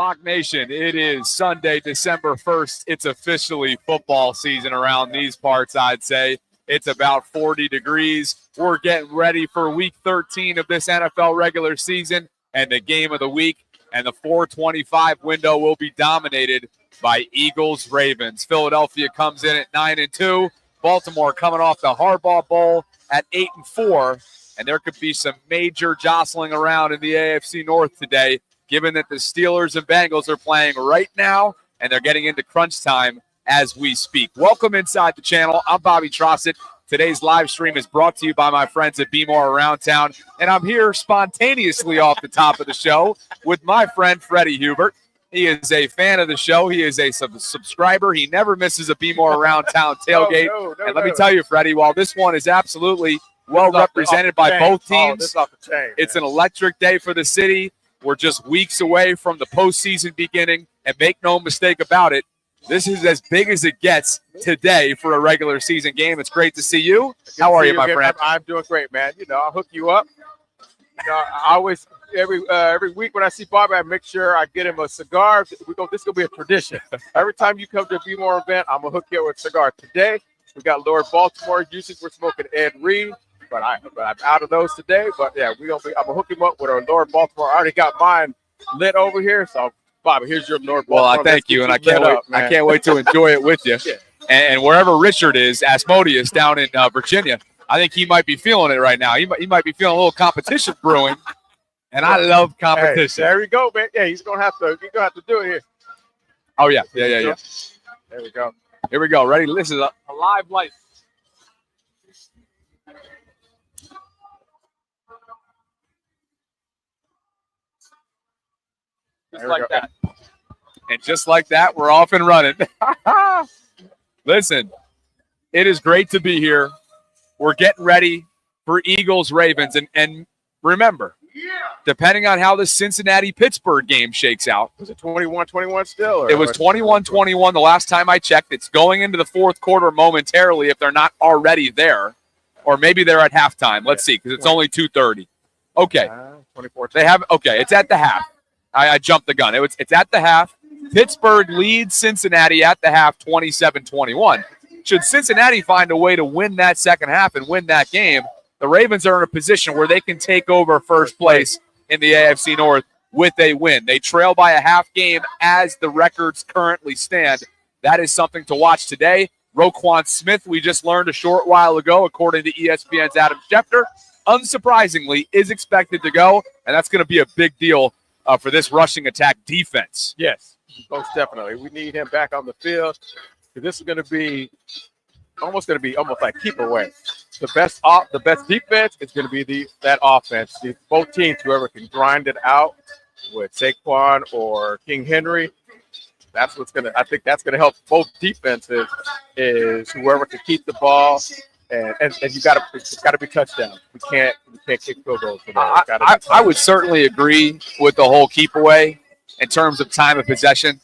Lock Nation, it is Sunday, December 1st. It's officially football season around these parts, I'd say. It's about 40 degrees. We're getting ready for week 13 of this NFL regular season and the game of the week. And the 425 window will be dominated by Eagles-Ravens. Philadelphia comes in at 9-2. Baltimore coming off the Harbaugh Bowl at 8-4. And there could be some major jostling around in the AFC North today, given that the Steelers and Bengals are playing right now, and they're getting into crunch time as we speak. Welcome inside the channel. I'm Bobby Trosset. Today's live stream is brought to you by my friends at BMORE Around Town, and I'm here spontaneously off the top of the show with my friend Freddie Hubert. He is a fan of the show. He is a subscriber. He never misses a BMORE Around Town tailgate. And let me tell you, Freddie, while this one is absolutely well represented by both teams, it's an electric day for the city. We're just weeks away from the postseason beginning, and make no mistake about it, this is as big as it gets today for a regular season game. It's great to see you. How are you, my friend? I'm doing great, man. You know, I'll hook you up. You know, I always every week when I see Bobby, I make sure I get him a cigar. This is gonna be a tradition. Every time you come to a BMORE event, I'm gonna hook you up with a cigar. Today we got Lord Baltimore. Usually we're smoking Ed Reed, but I'm out of those today. But yeah, I'm gonna hook him up with our Lord Baltimore. I already got mine lit over here, so. Bobby, here's your Lord Baltimore. Well, I thank you, and I can't wait to enjoy it with you. Yeah. And wherever Richard is, Asmodeus down in Virginia, I think he might be feeling it right now. He might be feeling a little competition brewing, and I love competition. Hey, there we go, man. Yeah, he's gonna have to do it here. Oh yeah. There we go. Here we go. Ready? This is a live light. Just like that. And just like that, we're off and running. Listen, it is great to be here. We're getting ready for Eagles-Ravens. And remember, depending on how the Cincinnati-Pittsburgh game shakes out. Was it 21-21 still? It was 21-21 the last time I checked. It's going into the fourth quarter momentarily if they're not already there. Or maybe they're at halftime. Let's see, because it's only 2:30. Okay. 24. It's at the half. I jumped the gun. It's at the half. Pittsburgh leads Cincinnati at the half 27-21. Should Cincinnati find a way to win that second half and win that game, the Ravens are in a position where they can take over first place in the AFC North with a win. They trail by a half game as the records currently stand. That is something to watch today. Roquan Smith, we just learned a short while ago, according to ESPN's Adam Schefter, unsurprisingly, is expected to go, and that's going to be a big deal for this rushing attack defense. Yes, most definitely. We need him back on the field. This is going to be almost like keep away. The best defense is going to be that offense. Both teams, whoever can grind it out with Saquon or King Henry, I think that's going to help both defenses. Is whoever can keep the ball. And it's got to be touchdowns. We can't kick field goals. I would certainly agree with the whole keep away in terms of time of possession.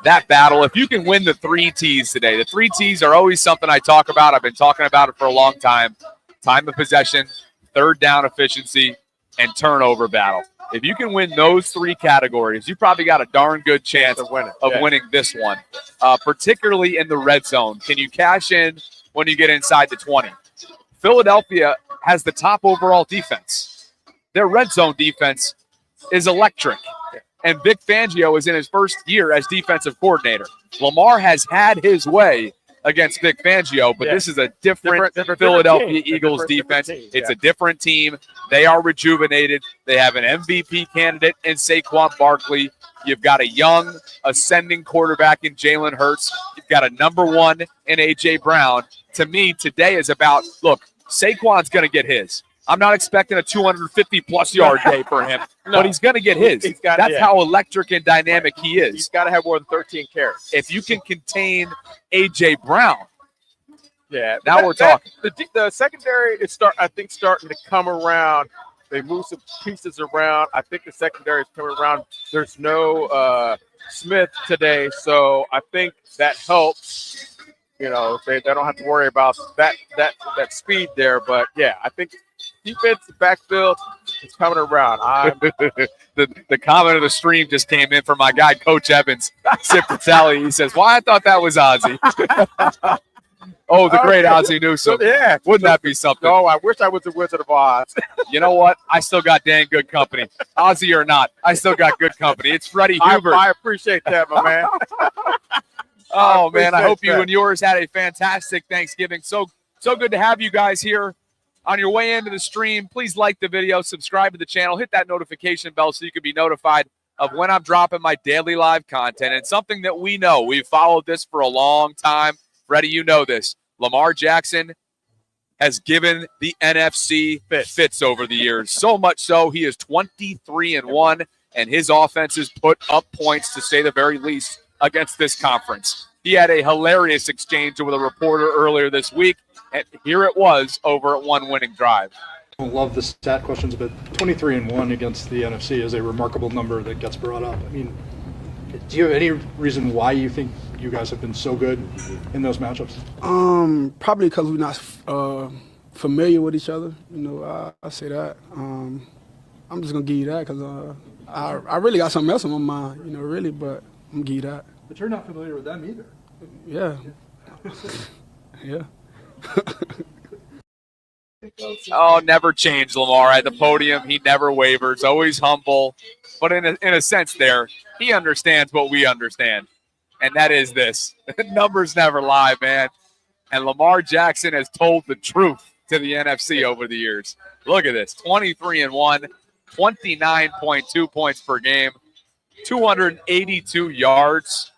That battle, if you can win the 3 T's today, the 3 T's are always something I talk about. I've been talking about it for a long time. Time of possession, third down efficiency, and turnover battle. If you can win those 3 categories, you probably got a darn good chance of winning this one, particularly in the red zone. Can you cash in when you get inside the 20? Philadelphia has the top overall defense. Their red zone defense is electric. And Vic Fangio is in his first year as defensive coordinator. Lamar has had his way against Vic Fangio, but this is a different Philadelphia Eagles defense. It's a different team. They are rejuvenated. They have an MVP candidate in Saquon Barkley. You've got a young, ascending quarterback in Jalen Hurts. You've got a number 1 in A.J. Brown. To me, today is about, look, Saquon's going to get his. I'm not expecting a 250-plus yard day for him, but he's going to get his. That's how electric and dynamic he is. He's got to have more than 13 carries. If you can contain A.J. Brown, now we're talking. The secondary is starting to come around. They move some pieces around. I think the secondary is coming around. There's no Smith today, so I think that helps. You know, they don't have to worry about that speed there. But yeah, I think defensive backfield is coming around. The comment of the stream just came in from my guy, Coach Evans. Sip Tally. He says, "Why I thought that was Ozzy." Oh, the great Ozzy Newsome. Yeah. Wouldn't that be something? No, I wish I was the Wizard of Oz. You know what? I still got dang good company. Ozzy or not, I still got good company. It's Freddie Huber. I appreciate that, my man. Oh, man, I hope you and yours had a fantastic Thanksgiving. So good to have you guys here. On your way into the stream, please like the video, subscribe to the channel, hit that notification bell so you can be notified of when I'm dropping my daily live content. And something that we know, we've followed this for a long time. Freddie, you know this. Lamar Jackson has given the NFC fits over the years. So much so, he is 23-1, and his offenses put up points, to say the very least, against this conference. He had a hilarious exchange with a reporter earlier this week, and here it was over at one winning drive. I don't love the stat questions, but 23-1 against the NFC is a remarkable number that gets brought up. I mean, do you have any reason why you think you guys have been so good in those matchups? Probably because we're not familiar with each other. You know, I say that. I'm just gonna give you that because I really got something else on my mind. You know, really, but I'm gonna give you that. But you're not familiar with them either. Yeah. Yeah. Oh, never change, Lamar. At the podium, he never wavers, always humble. But in a sense there, he understands what we understand, and that is this. Numbers never lie, man. And Lamar Jackson has told the truth to the NFC over the years. Look at this, 23-1, 29.2 points per game, 282 yards,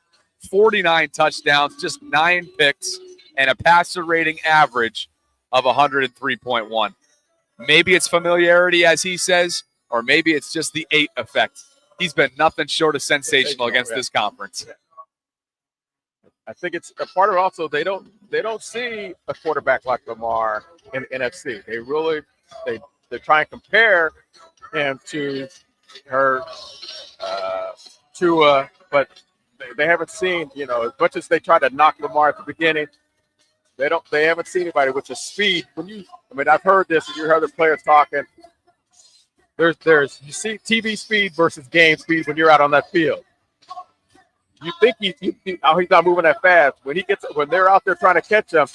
49 touchdowns, just 9 picks, and a passer rating average of 103.1. Maybe it's familiarity, as he says, or maybe it's just the 8 effect. He's been nothing short of sensational against this conference. I think it's a part of it also they don't see a quarterback like Lamar in the NFC. They try and compare him to Tua, but they haven't seen, you know, as much as they try to knock Lamar at the beginning, they haven't seen anybody with the speed. I've heard this, and you heard the players talking. You see TV speed versus game speed when you're out on that field. You think he's not moving that fast. When they're out there trying to catch him,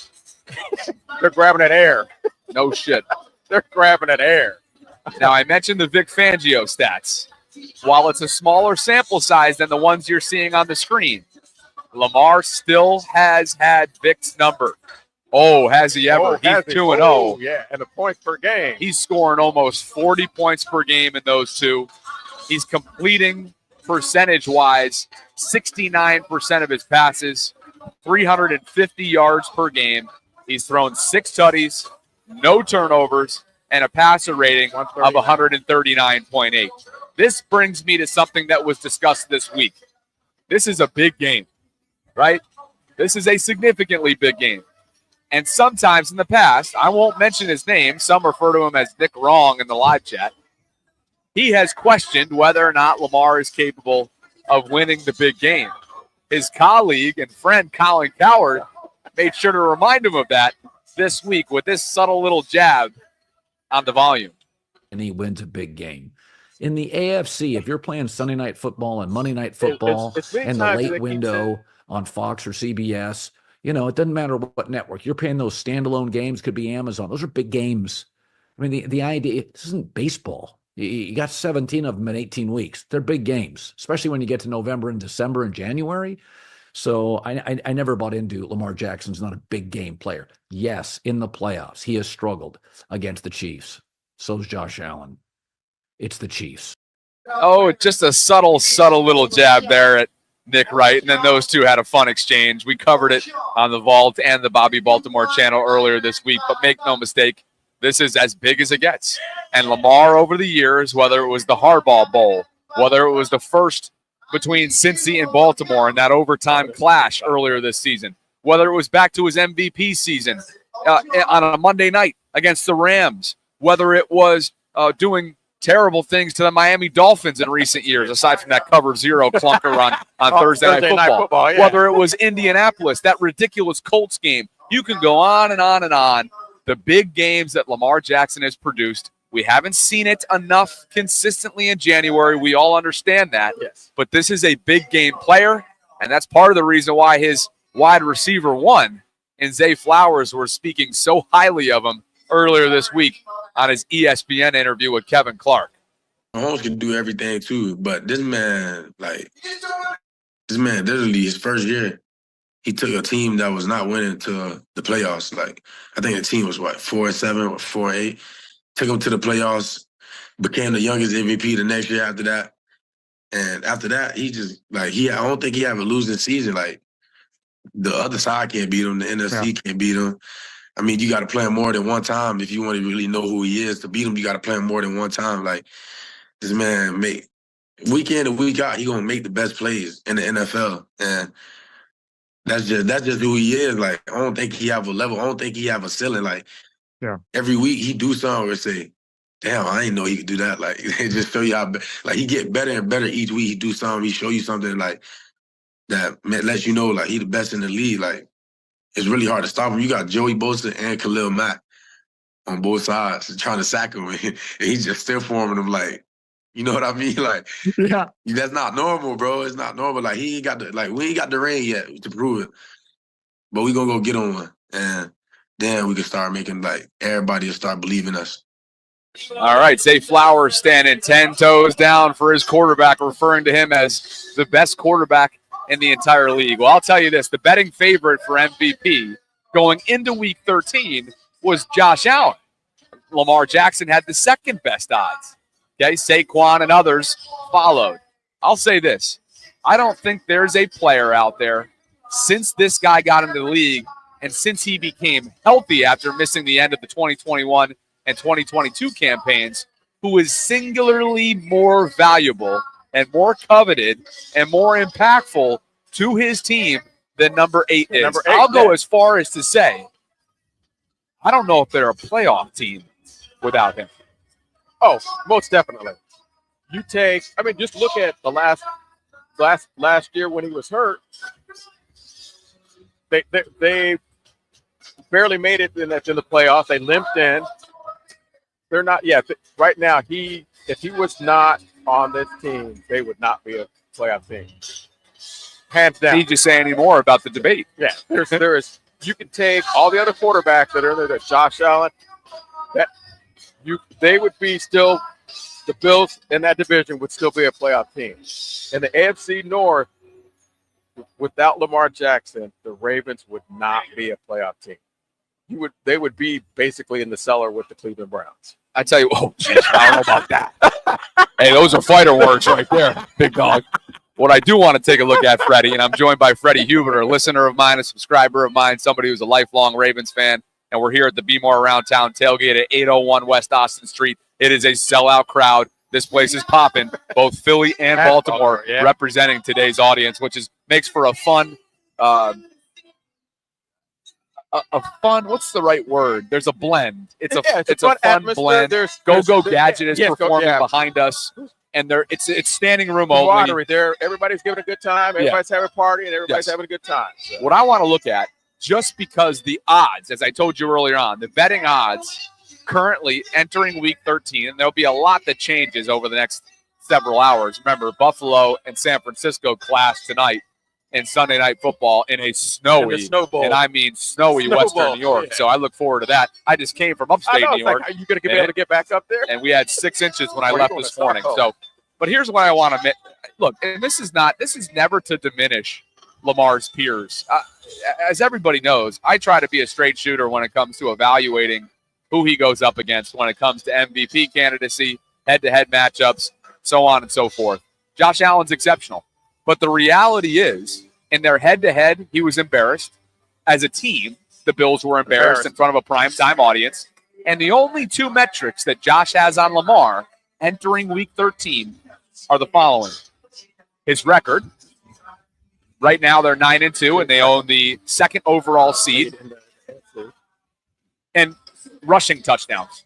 they're grabbing at air. No shit. They're grabbing at air. Now, I mentioned the Vic Fangio stats. While it's a smaller sample size than the ones you're seeing on the screen, Lamar still has had Vic's number. Oh, has he ever? He's 2-0. Oh, yeah, and the points per game. He's scoring almost 40 points per game in those two. He's completing, percentage-wise, 69% of his passes, 350 yards per game. He's thrown 6 tutties, no turnovers, and a passer rating of 139.8. This brings me to something that was discussed this week. This is a big game, right? This is a significantly big game. And sometimes in the past, I won't mention his name, some refer to him as Nick Wrong in the live chat, he has questioned whether or not Lamar is capable of winning the big game. His colleague and friend Colin Cowherd made sure to remind him of that this week with this subtle little jab on the volume. And he wins a big game. In the AFC, if you're playing Sunday Night Football and Monday Night Football and the late window on Fox or CBS, you know, it doesn't matter what network. You're paying those standalone games, could be Amazon. Those are big games. I mean, the idea, this isn't baseball. You got 17 of them in 18 weeks. They're big games, especially when you get to November and December and January. So I never bought into Lamar Jackson's not a big game player. Yes, in the playoffs, he has struggled against the Chiefs. So's Josh Allen. It's the Chiefs. Oh, just a subtle little jab there at Nick Wright. And then those two had a fun exchange. We covered it on the Vault and the Bobby Baltimore channel earlier this week. But make no mistake, this is as big as it gets. And Lamar over the years, whether it was the Harbaugh Bowl, whether it was the first between Cincy and Baltimore in that overtime clash earlier this season, whether it was back to his MVP season on a Monday night against the Rams, whether it was doing terrible things to the Miami Dolphins in recent years, aside from that cover 0 clunker on Thursday Night Football. Yeah. Whether it was Indianapolis, that ridiculous Colts game. You can go on and on and on. the big games that Lamar Jackson has produced. We haven't seen it enough consistently in January. We all understand that. Yes. But this is a big game player, and that's part of the reason why his wide receiver one and Zay Flowers were speaking so highly of him earlier this week on his ESPN interview with Kevin Clark. Mahomes can do everything too, but this man, literally his first year, he took a team that was not winning to the playoffs. Like, I think the team was 4-7 or 4-8. Took him to the playoffs, became the youngest MVP the next year after that. And after that, he just I don't think he have a losing season. Like, the other side can't beat him, the NFC can't beat him. I mean, you got to play him more than one time if you want to really know who he is. To beat him, you got to play him more than one time. Like, this man week in and week out, he gonna make the best plays in the NFL, and that's just who he is. Like, I don't think he have a level. I don't think he have a ceiling. Like, every week he do something or say, "Damn, I didn't know he could do that." Like, it just show you how he get better and better each week. He do something. He show you something like that lets you know like he the best in the league. Like, it's really hard to stop him. You got Joey Bosa and Khalil Mack on both sides trying to sack him, and he's just still forming him. Like, you know what I mean? Like, that's not normal, bro. It's not normal. Like, we ain't got the ring yet to prove it, but we gonna go get on one, and then we can start making everybody will start believing us. All right, Zay Flowers standing 10 toes down for his quarterback, referring to him as the best quarterback in the entire league. Well, I'll tell you this, the betting favorite for MVP going into Week 13 was Josh Allen. Lamar Jackson had the second best odds. Okay, Saquon and others followed. I'll say this. I don't think there's a player out there since this guy got into the league and since he became healthy after missing the end of the 2021 and 2022 campaigns who is singularly more valuable and more coveted and more impactful to his team than number 8 is. I'll go as far as to say I don't know if they're a playoff team without him. Oh, most definitely. Just look at the last year when he was hurt. They barely made it in the playoffs. They limped in. They're not right now. If he was not on this team, they would not be a playoff team. Hands down. Need you say any more about the debate? Yeah, there is. You can take all the other quarterbacks that are there. That Josh Allen. They would be still, the Bills in that division would still be a playoff team. In the AFC North, without Lamar Jackson, the Ravens would not be a playoff team. They would be basically in the cellar with the Cleveland Browns. I tell you, I don't know about that. Hey, those are fighter words right there, big dog. What I do want to take a look at, Freddie, and I'm joined by Freddie Huber, a listener of mine, a subscriber of mine, somebody who's a lifelong Ravens fan. And we're here at the BMORE Around Town tailgate at 801 West Austin Street. It is a sellout crowd. This place is popping. Both Philly and Baltimore representing today's audience, which makes for a fun, what's the right word? There's a blend. It's a fun blend. Go Gadget is performing behind us. And it's standing room only. Everybody's giving a good time. Everybody's having a party, and everybody's having a good time. So. What I want to look at, just because the odds, as I told you earlier on, the betting odds currently entering Week 13, and there'll be a lot that changes over the next several hours. Remember, Buffalo and San Francisco clash tonight in Sunday Night Football in a snowy, and I mean snowy Western New York. Yeah. So I look forward to that. I just came from upstate New York. Are you going to be able to get back up there? And we had 6 inches when I left this morning. So, but here's what I want to admit. Look, and this is never to diminish Lamar's peers. As everybody knows, I try to be a straight shooter when it comes to evaluating who he goes up against when it comes to MVP candidacy, head-to-head matchups, so on and so forth. Josh Allen's exceptional. But the reality is, in their head-to-head, he was embarrassed. As a team, the Bills were embarrassed in front of a primetime audience. And the only two metrics that Josh has on Lamar entering Week 13 are the following. His record. Right now, they're 9-2, and they own the second overall seed. And rushing touchdowns.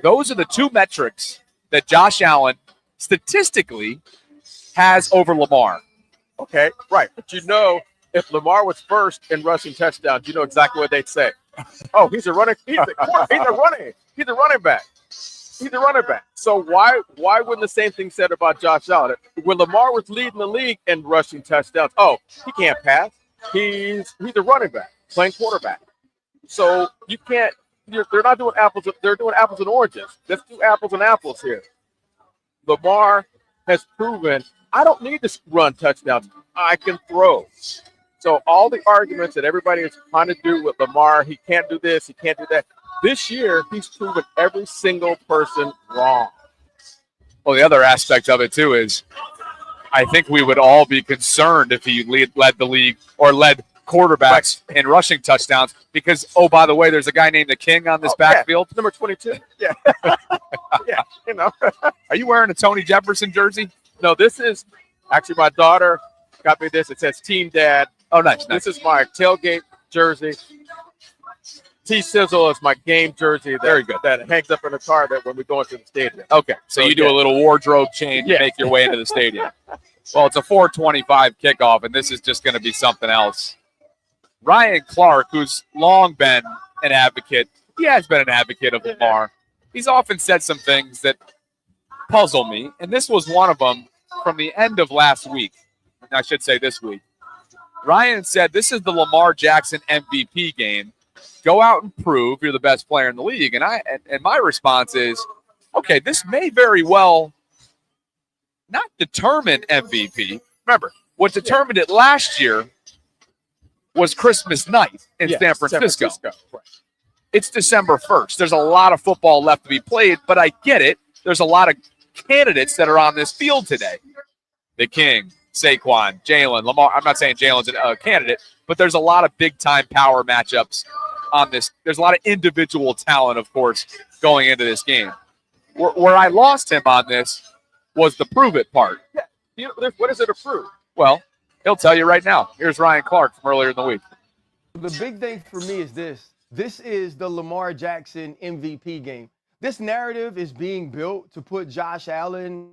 Those are the two metrics that Josh Allen statistically has over Lamar. Okay, right. But if Lamar was first in rushing touchdowns, you know exactly what they'd say. Oh, he's a running back. He's a running back. So why wouldn't the same thing said about Josh Allen? When Lamar was leading the league in rushing touchdowns, oh, he can't pass. He's a running back, playing quarterback. So you can't. They're not doing apples. They're doing apples and oranges. Let's do apples and apples here. Lamar has proven I don't need to run touchdowns. I can throw. So all the arguments that everybody is trying to do with Lamar, he can't do this, he can't do that. This year, he's proven every single person wrong. Well, the other aspect of it, too, is I think we would all be concerned if he led the league or led quarterbacks in rushing touchdowns because, oh, by the way, there's a guy named the King on this backfield. Yeah. Number 22. Yeah. Yeah, you know. Are you wearing a Tony Jefferson jersey? No, this is actually my daughter got me this. It says Team Dad. Oh, nice. This is my tailgate jersey. TreZzz is my game jersey. Very good. That hangs up in the car that when we go into the stadium. Okay, so you do a little wardrobe change to make your way into the stadium. Well, it's a 4:25 kickoff, and this is just going to be something else. Ryan Clark, who's long been an advocate, he has been an advocate of Lamar. He's often said some things that puzzle me, and this was one of them from the end of last week. I should say this week. Ryan said, this is the Lamar Jackson MVP game. Go out and prove you're the best player in the league. And my response is, okay, this may very well not determine MVP. Remember, what determined it last year was Christmas night in San Francisco. Right. It's December 1st. There's a lot of football left to be played, but I get it. There's a lot of candidates that are on this field today. The King, Saquon, Jalen, Lamar. I'm not saying Jalen's a candidate, but there's a lot of big-time power matchups on this. There's a lot of individual talent, of course, going into this game. Where I lost him on this was the prove it part. Yeah. What is it to prove? Well, he'll tell you right now. Here's Ryan Clark from earlier in the week. The big thing for me is this. This is the Lamar Jackson MVP game. This narrative is being built to put Josh Allen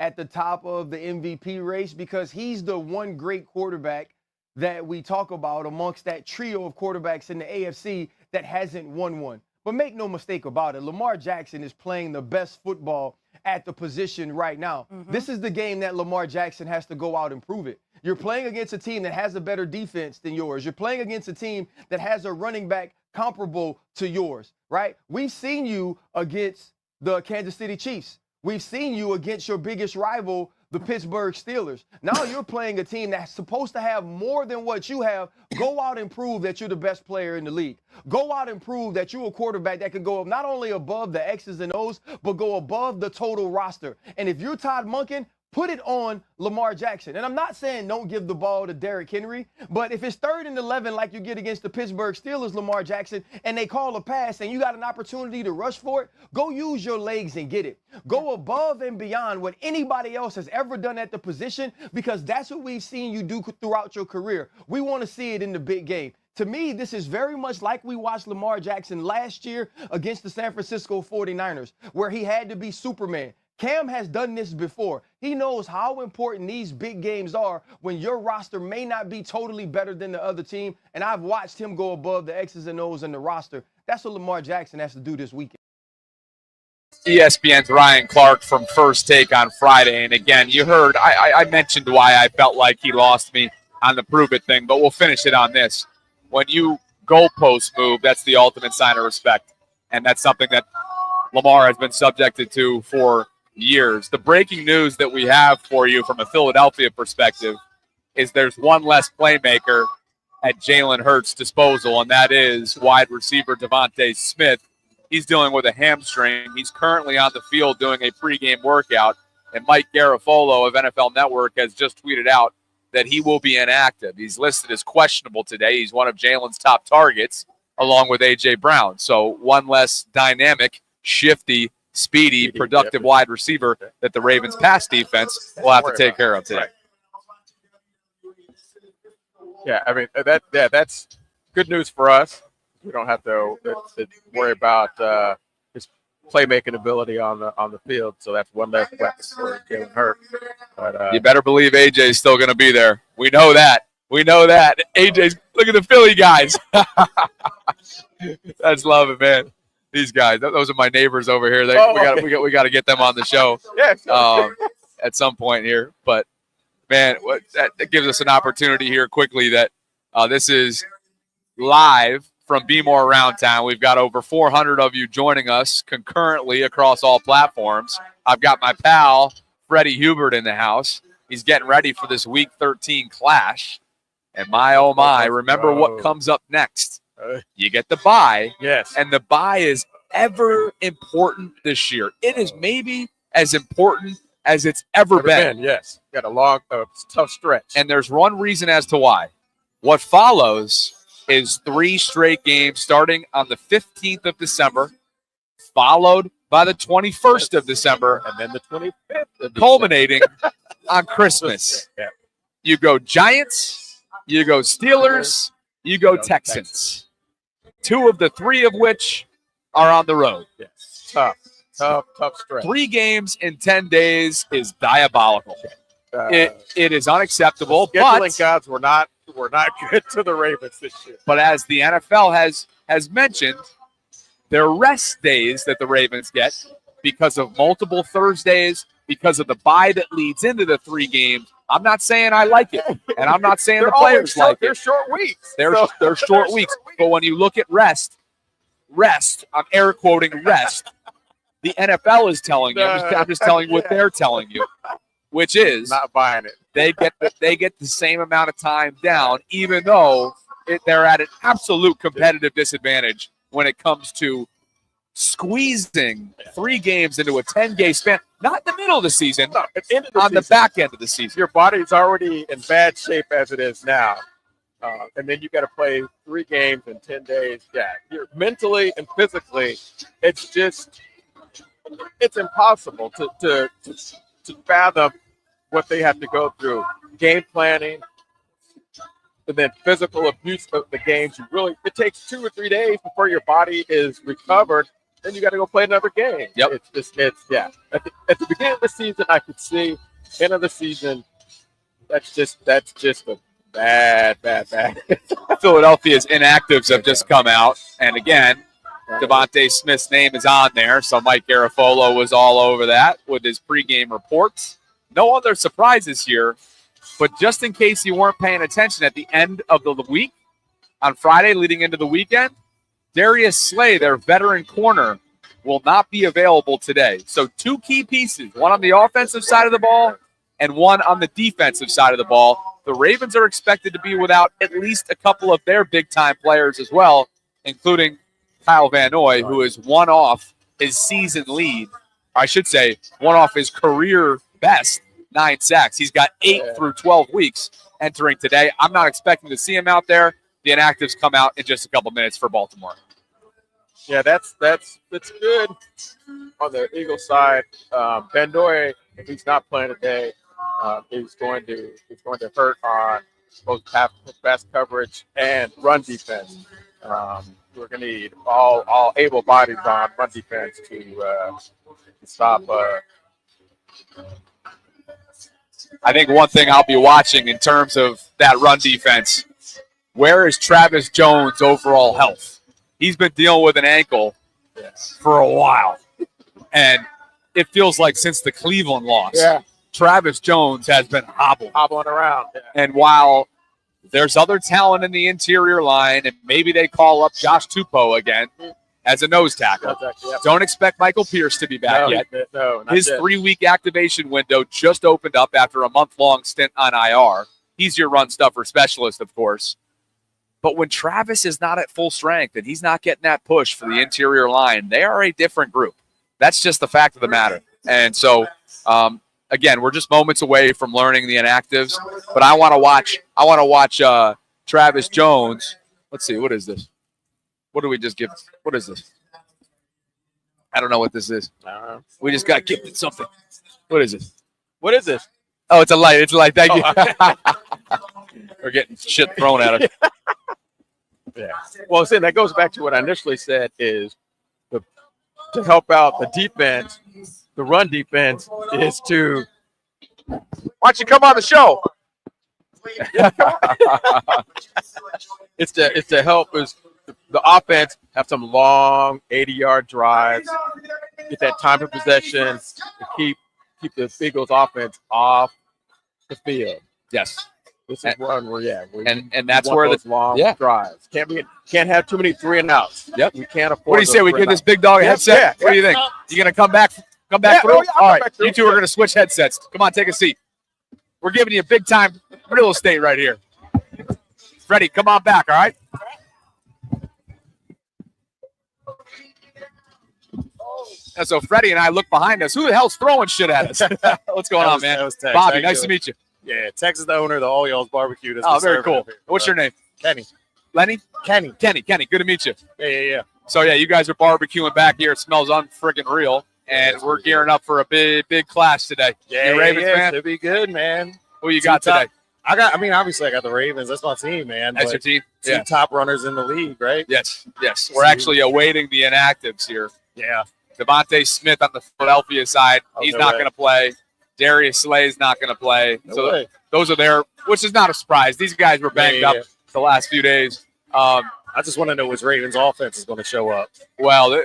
at the top of the MVP race because he's the one great quarterback that we talk about amongst that trio of quarterbacks in the AFC that hasn't won one. But make no mistake about it, Lamar Jackson is playing the best football at the position right now. This is the game that Lamar Jackson has to go out and prove it. You're playing against a team that has a better defense than yours. You're playing against a team that has a running back comparable to yours, right? We've seen you against the Kansas City Chiefs. We've seen you against your biggest rival, the Pittsburgh Steelers. Now you're playing a team that's supposed to have more than what you have. Go out and prove that you're the best player in the league. Go out and prove that you're a quarterback that can go up not only above the X's and O's, but go above the total roster. And if you're Todd Monken, put it on Lamar Jackson. And I'm not saying don't give the ball to Derrick Henry, but if it's 3rd and 11 like you get against the Pittsburgh Steelers, Lamar Jackson, and they call a pass and you got an opportunity to rush for it, go use your legs and get it. Go above and beyond what anybody else has ever done at the position because that's what we've seen you do throughout your career. We want to see it in the big game. To me, this is very much like we watched Lamar Jackson last year against the San Francisco 49ers, where he had to be Superman. Cam has done this before. He knows how important these big games are when your roster may not be totally better than the other team, and I've watched him go above the X's and O's in the roster. That's what Lamar Jackson has to do this weekend. ESPN's Ryan Clark from First Take on Friday, and again, you heard, I mentioned why I felt like he lost me on the prove it thing, but we'll finish it on this. When you goalpost move, that's the ultimate sign of respect, and that's something that Lamar has been subjected to for years. The breaking news that we have for you from a Philadelphia perspective is there's one less playmaker at Jalen Hurts' disposal, and that is wide receiver Devontae Smith. He's dealing with a hamstring. He's currently on the field doing a pregame workout, and Mike Garafolo of NFL Network has just tweeted out that he will be inactive. He's listed as questionable today. He's one of Jalen's top targets, along with A.J. Brown. So one less dynamic, shifty, speedy, productive wide receiver that the Ravens' pass defense will have to take care of today. Right. Yeah, I mean, that's good news for us. We don't have to worry about his playmaking ability on the field. So that's one less weapon for Jalen Hurts. But you better believe AJ is still going to be there. We know that. We know that. AJ's, look at the Philly guys. That's loving, man. These guys, those are my neighbors over here. We got to get them on the show at some point here. But man, that gives us an opportunity here quickly that this is live from BMORE Around Town. We've got over 400 of you joining us concurrently across all platforms. I've got my pal Freddie Hubert in the house. He's getting ready for this Week 13 clash. And my, oh my, remember what comes up next. You get the bye. Yes. And the bye is ever important this year. It is maybe as important as it's ever been. Yes. Got a long, tough stretch. And there's one reason as to why. What follows is 3 straight games starting on the 15th of December, followed by the 21st of December, and then the 25th, culminating on Christmas. Yeah. You go Giants, you go Steelers, you go Texans. 2 of the 3 of which are on the road. Yes. Tough stretch. 3 games in 10 days is diabolical. It is unacceptable. Scheduling gods were not good to the Ravens this year. But as the NFL has mentioned, their rest days that the Ravens get because of multiple Thursdays, because of the bye that leads into the 3 games. I'm not saying I like it, and I'm not saying the players like it. They're short weeks. They're short weeks. But when you look at rest, I'm air quoting rest. The NFL is telling you. I'm just telling you what they're telling you, which is not buying it. They get the same amount of time down, even though they're at an absolute competitive disadvantage when it comes to squeezing 3 games into a 10-game span. Not in the middle of the season, on the back end of the season. Your body's already in bad shape as it is now. And then you got to play 3 games in 10 days. Yeah, you're mentally and physically, it's impossible to fathom what they have to go through. Game planning, and then physical abuse of the games. It takes 2 or 3 days before your body is recovered. Then you got to go play another game. Yep. It's At the beginning of the season, I could see. End of the season, that's just a bad. Philadelphia's inactives have just come out, and again, Devontae Smith's name is on there. So Mike Garafolo was all over that with his pregame reports. No other surprises here, but just in case you weren't paying attention at the end of the week, on Friday leading into the weekend, Darius Slay, their veteran corner, will not be available today. So 2 key pieces, one on the offensive side of the ball and one on the defensive side of the ball. The Ravens are expected to be without at least a couple of their big-time players as well, including Kyle Van Noy, who is one off his season lead. I should say one off his career best, 9 sacks. He's got 8 through 12 weeks entering today. I'm not expecting to see him out there. The inactives come out in just a couple minutes for Baltimore. Yeah, that's good on the Eagles side. Van Noy, if he's not playing today, he's going to hurt on both pass coverage and run defense. We're going to need all able bodies on run defense to stop. I think one thing I'll be watching in terms of that run defense, where is Travis Jones' overall health? He's been dealing with an ankle for a while, and it feels like since the Cleveland loss, Travis Jones has been hobbling around. Yeah. And while there's other talent in the interior line, and maybe they call up Josh Tupou again as a nose tackle. Don't expect Michael Pierce to be back yet. No, his 3-week activation window just opened up after a month-long stint on IR. He's your run stuffer specialist, of course. But when Travis is not at full strength and he's not getting that push for the interior line, they are a different group. That's just the fact of the matter. And so, again, we're just moments away from learning the inactives. But I want to watch Travis Jones. Let's see, what is this? What do we just give? What is this? I don't know what this is. We just got gifted something. What is this? What is this? Oh, it's a light. It's a light. Thank you. We're getting shit thrown at us. Yeah. Well, see, that goes back to what I initially said is to help out the defense, the run defense, is to why don't you come on the show? It's to help the offense have some long 80-yard drives, get that time of possession, to keep the Eagles offense off the field. Yes. This is one where and that's where those long drives can't have too many 3 and outs. Yep. We can't afford. What do you say? We give this big dog a headset? Yeah. What do you think? You gonna come back through? All right. You two are gonna switch headsets. Come on, take a seat. We're giving you big time real estate right here. Freddie, come on back. All right. And so Freddie and I look behind us. Who the hell's throwing shit at us? What's going on, man? Bobby, nice to meet you. Yeah, Texas, the owner of the All Y'all's Barbecue. Oh, very cool. What's your name? Kenny. Lenny? Kenny. Kenny, good to meet you. Yeah. So, yeah, you guys are barbecuing back here. It smells unfriggin' real. And we're gearing up for a big clash today. Yeah, you Ravens fan? Should be good, man. Who you got today? Obviously I got the Ravens. That's my team, man. That's your team? Two top runners in the league, right? Yes. We're actually awaiting the inactives here. Yeah. Devontae Smith on the Philadelphia side. He's not going to play. Darius Slay's not going to play. So those are there, which is not a surprise. These guys were banged up the last few days. I just want to know which Ravens offense is going to show up. Well,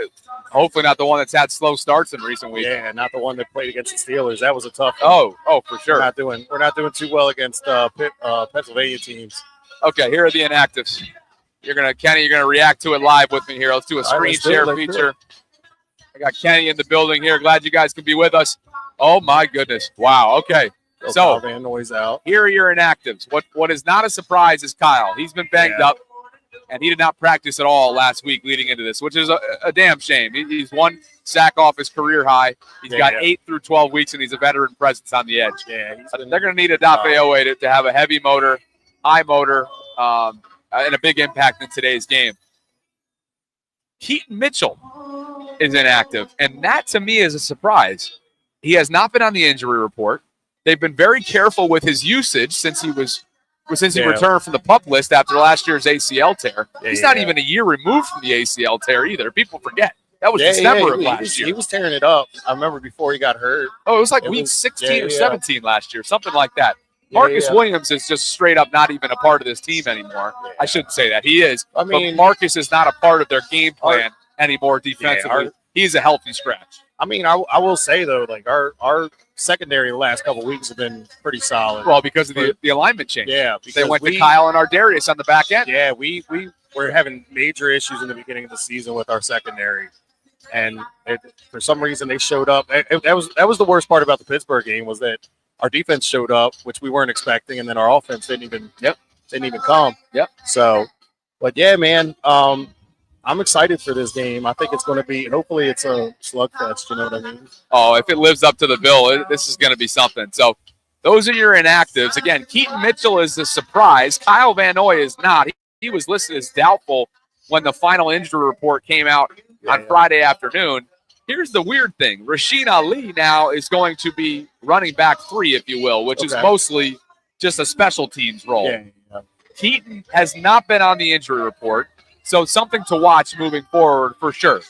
hopefully not the one that's had slow starts in recent weeks. Yeah, not the one that played against the Steelers. That was a tough one. Oh, for sure. We're not doing too well against Pennsylvania teams. Okay, here are the inactives. Kenny, you're gonna react to it live with me here. Let's do a screen share feature. I got Kenny in the building here. Glad you guys can be with us. Oh my goodness! Wow. Okay. So Van Noy's out. Here are your inactives. What is not a surprise is Kyle. He's been banged up, and he did not practice at all last week leading into this, which is a damn shame. He's 1 sack off his carear high. He's got 8 through 12 weeks, and he's a veteran presence on the edge. Yeah, they're going to need Adafe Owe to have a heavy motor, high motor, and a big impact in today's game. Keaton Mitchell is inactive, and that to me is a surprise. He has not been on the injury report. They've been very careful with his usage since he returned from the PUP list after last year's ACL tear. He's not even a year removed from the ACL tear either. People forget. That was December of last year. He was tearing it up. I remember before he got hurt. Oh, it was like week 16 or 17 last year, something like that. Marcus Williams is just straight up not even a part of this team anymore. I shouldn't say that. He is. But Marcus is not a part of their game plan anymore defensively. He's a healthy scratch. I mean, I will say, though, like our secondary the last couple of weeks have been pretty solid. Well, because of the alignment change. Yeah. They went to Kyle and Ardarius on the back end. Yeah, we were having major issues in the beginning of the season with our secondary. And for some reason, they showed up. That was the worst part about the Pittsburgh game was that our defense showed up, which we weren't expecting, and then our offense didn't even come. Yep. So, but yeah, man, I'm excited for this game. I think it's going to be, hopefully it's a slugfest, you know what I mean? Oh, if it lives up to the bill, this is going to be something. So those are your inactives. Again, Keaton Mitchell is a surprise. Kyle Van Noy is not. He was listed as doubtful when the final injury report came out on Friday afternoon. Here's the weird thing. Rasheen Ali now is going to be running back 3, if you will, which is mostly just a special teams role. Yeah. Keaton has not been on the injury report, so something to watch moving forward for sure.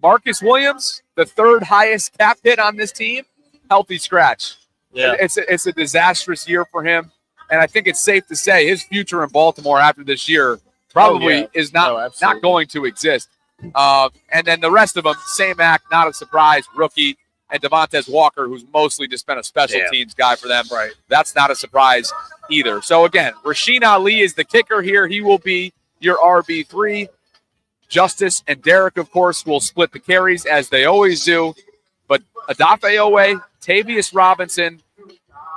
Marcus Williams, the 3rd highest cap hit on this team, healthy scratch. Yeah. It's a disastrous year for him, and I think it's safe to say his future in Baltimore after this year probably is not going to exist. And then the rest of them, same act, not a surprise, rookie, and Devontae Walker, who's mostly just been a special teams guy for them. Right. That's not a surprise either. So, again, Rasheen Ali is the kicker here. He will be your RB3. Justice and Derek, of course, will split the carries as they always do. But Adafe Owe, Tavius Robinson,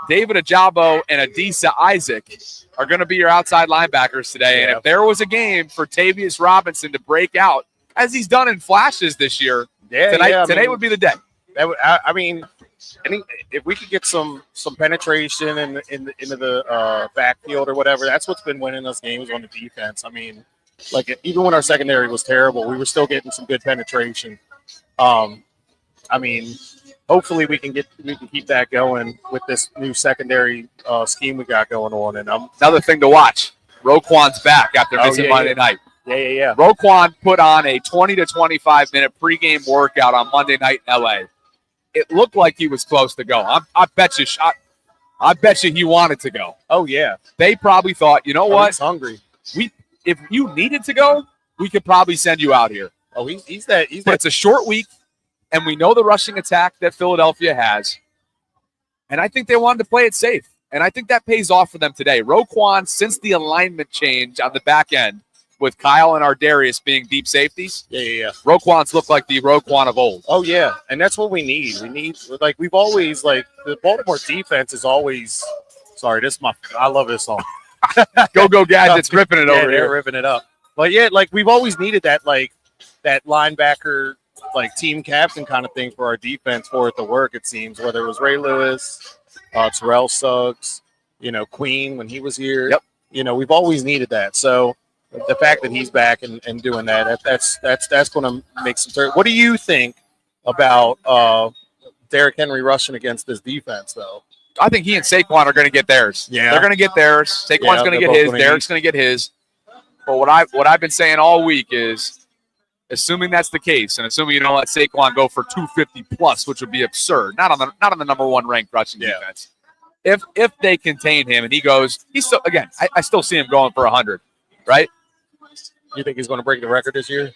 David Ajabo, and Adisa Isaac are going to be your outside linebackers today. And if there was a game for Tavius Robinson to break out, as he's done in flashes this year, today would be the day. If we could get some penetration into the backfield or whatever, that's what's been winning us games on the defense. I mean, like even when our secondary was terrible, we were still getting some good penetration. Hopefully we can keep that going with this new secondary scheme we got going on. And another thing to watch: Roquan's back after missing Monday night. Yeah. Roquan put on a 20 to 25 minute pregame workout on Monday night in LA. It looked like he was close to go. I bet you I bet you he wanted to go. Oh yeah, they probably thought, you know what? He's hungry. If you needed to go, we could probably send you out here. Oh, he's that. But it's a short week, and we know the rushing attack that Philadelphia has. And I think they wanted to play it safe. And I think that pays off for them today. Roquan, since the alignment change on the back end with Kyle and Ardarius being deep safeties, Roquan's looked like the Roquan of old. Oh, yeah. And that's what we need. We've always, the Baltimore defense is always, I love this song. Go Gadgets ripping it over here. They're ripping it up. But, yeah, we've always needed that, that linebacker, team captain kind of thing for our defense for it to work, it seems, whether it was Ray Lewis, Terrell Suggs, Queen when he was here. Yep. We've always needed that. So the fact that he's back and doing that's going to make some. What do you think about Derrick Henry rushing against this defense, though? I think he and Saquon are going to get theirs. Yeah, they're going to get theirs. Saquon's going to get his. Derrick's going to get his. But what I've been saying all week is, assuming that's the case, and assuming you don't let Saquon go for 250 plus, which would be absurd, not on the number one ranked rushing defense. If they contain him and he goes, he's still I still see him going for 100, right? You think he's going to break the record this year?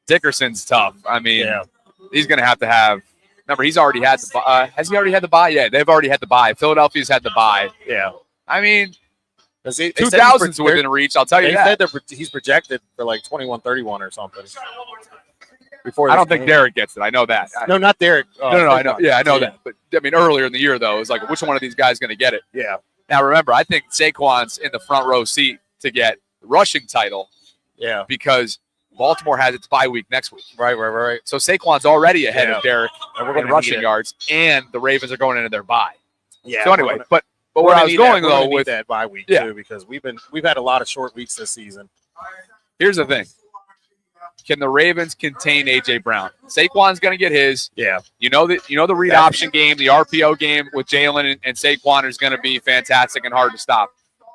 Dickerson's tough. I mean, he's going to have. Remember, he's already had the. Has he already had the bye? Yeah, they've already had the bye. Philadelphia's had the bye. Yeah, I mean. 2000's within reach, I'll tell you that. They said he's projected for 21-31 or something. I don't think Derrick gets it. I know that. No, not Derrick. No, I know. Yeah, I know that. But I mean, earlier in the year though, it was which one of these guys going to get it? Yeah. Now remember, I think Saquon's in the front row seat to get the rushing title. Yeah. Because Baltimore has its bye week next week. Right. So Saquon's already ahead of Derrick in rushing yards, and the Ravens are going into their bye. Yeah. So anyway, but where I was going though with that bye week too, because we've had a lot of short weeks this season. Here's the thing: can the Ravens contain AJ Brown? Saquon's going to get his. Yeah. You know the read option game, the RPO game with Jalen and Saquon is going to be fantastic and hard to stop.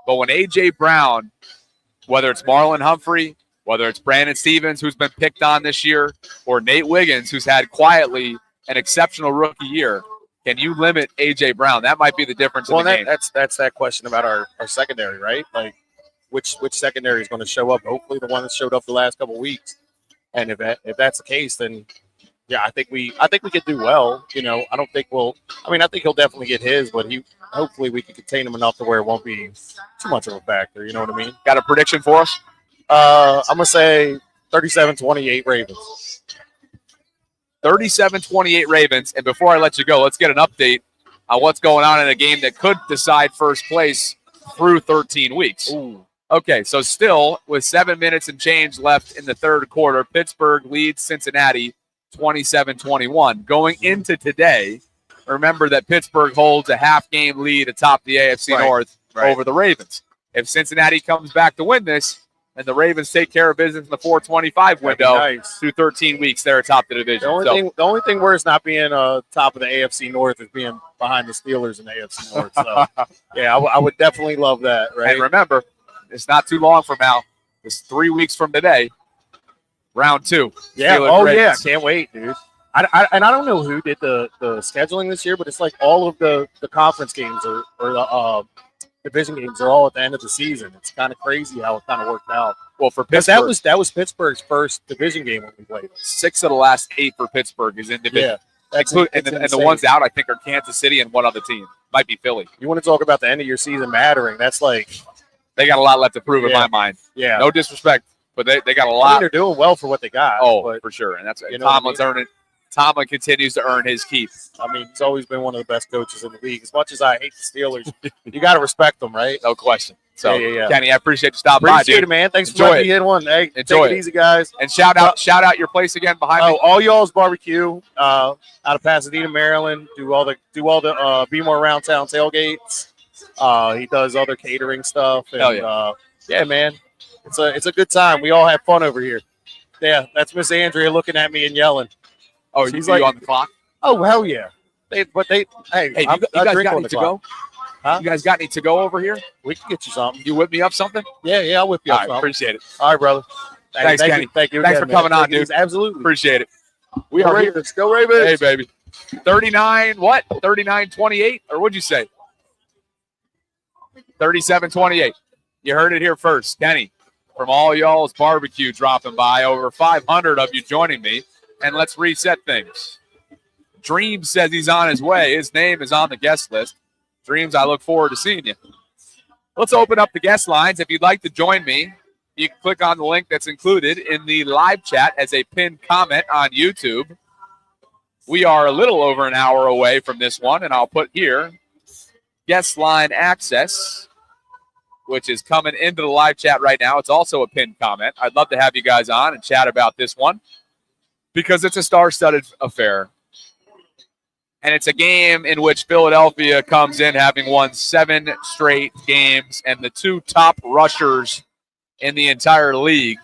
But when AJ Brown, whether it's Marlon Humphrey, whether it's Brandon Stevens, who's been picked on this year, or Nate Wiggins, who's had quietly an exceptional rookie year. Can you limit A.J. Brown? That might be the difference in the game. That's that question about our secondary, right? Which secondary is going to show up? Hopefully the one that showed up the last couple of weeks. And if that's the case, then I think we could do well. I don't think I think he'll definitely get his, but hopefully we can contain him enough to where it won't be too much of a factor. You know what I mean? Got a prediction for us? I'm going to say 37-28 Ravens. 37-28 Ravens. And before I let you go, let's get an update on what's going on in a game that could decide first place through 13 weeks. Ooh. Okay, so still with 7 minutes and change left in the third quarter, Pittsburgh leads Cincinnati 27-21. Going into today, remember that Pittsburgh holds a half-game lead atop the AFC North over the Ravens. If Cincinnati comes back to win this, and the Ravens take care of business in the 425 window through 13 weeks, they're atop the division. The only thing worse not being top of the AFC North is being behind the Steelers in the AFC North. So, I would definitely love that. Right. And remember, it's not too long from now. It's 3 weeks from today. Round 2. Yeah. Ravens. Can't wait, dude. I don't know who did the scheduling this year, but it's all of the conference games or the division games are all at the end of the season. It's kind of crazy how it kind of worked out. Well, for Pittsburgh, that was Pittsburgh's first division game when we played. 6 of the last 8 for Pittsburgh is in division. Yeah, and the ones out, I think, are Kansas City and one other team. Might be Philly. You want to talk about the end of your season mattering? That's they got a lot left to prove in my mind. Yeah, no disrespect, but they got a lot. They're doing well for what they got. For sure, and that's Tomlin's earning. Tomlin continues to earn his keep. I mean, he's always been one of the best coaches in the league. As much as I hate the Steelers, you got to respect them, right? No question. So, Kenny, I appreciate you stopping by, dude. Appreciate it, man. Thanks for letting me hit one. Hey, enjoy take it easy, guys. And shout out your place again behind me. All y'all's barbecue out of Pasadena, Maryland. Do all the BMORE around town tailgates. He does other catering stuff. And, Hell yeah. Man. It's a good time. We all have fun over here. Yeah, that's Miss Andrea looking at me and yelling. Oh, he's on the clock? Oh, hell yeah. Hey, you guys got any to go? Huh? You guys got any to go over here? We can get you something. You whip me up something? Yeah, I'll whip you up something. Appreciate it. All right, brother. Thanks, Kenny. Thank you. Thanks for coming on, dude. Absolutely. Appreciate it. We are here. Go Ravens. Hey, baby. 39, what? 39-28? Or what'd you say? 37-28. You heard it here first. Kenny from All Y'all's Barbecue dropping by. Over 500 of you joining me. And let's reset things. Dreams says he's on his way. His name is on the guest list. Dreams, I look forward to seeing you. Let's open up the guest lines. If you'd like to join me, you can click on the link that's included in the live chat as a pinned comment on YouTube. We are a little over an hour away from this one, and I'll put here guest line access, which is coming into the live chat right now. It's also a pinned comment. I'd love to have you guys on and chat about this one because it's a star-studded affair. And it's a game in which Philadelphia comes in having won 7 straight games, and the 2 top rushers in the entire league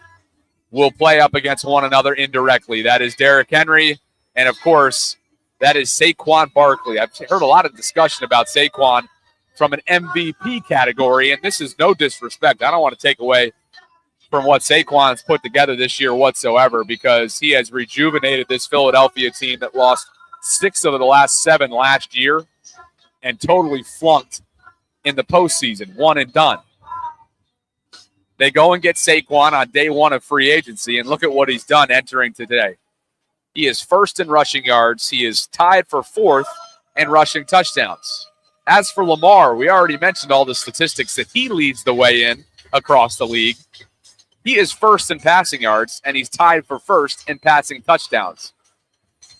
will play up against one another indirectly. That is Derrick Henry, and, of course, that is Saquon Barkley. I've heard a lot of discussion about Saquon from an MVP category, and this is no disrespect. I don't want to take away from what Saquon's put together this year whatsoever because he has rejuvenated this Philadelphia team that lost 6 of the last 7 last year and totally flunked in the postseason, one and done. They go and get Saquon on day 1 of free agency, and look at what he's done entering today. He is first in rushing yards. He is tied for 4th in rushing touchdowns. As for Lamar, we already mentioned all the statistics that he leads the way in across the league. He is first in passing yards, and he's tied for 1st in passing touchdowns.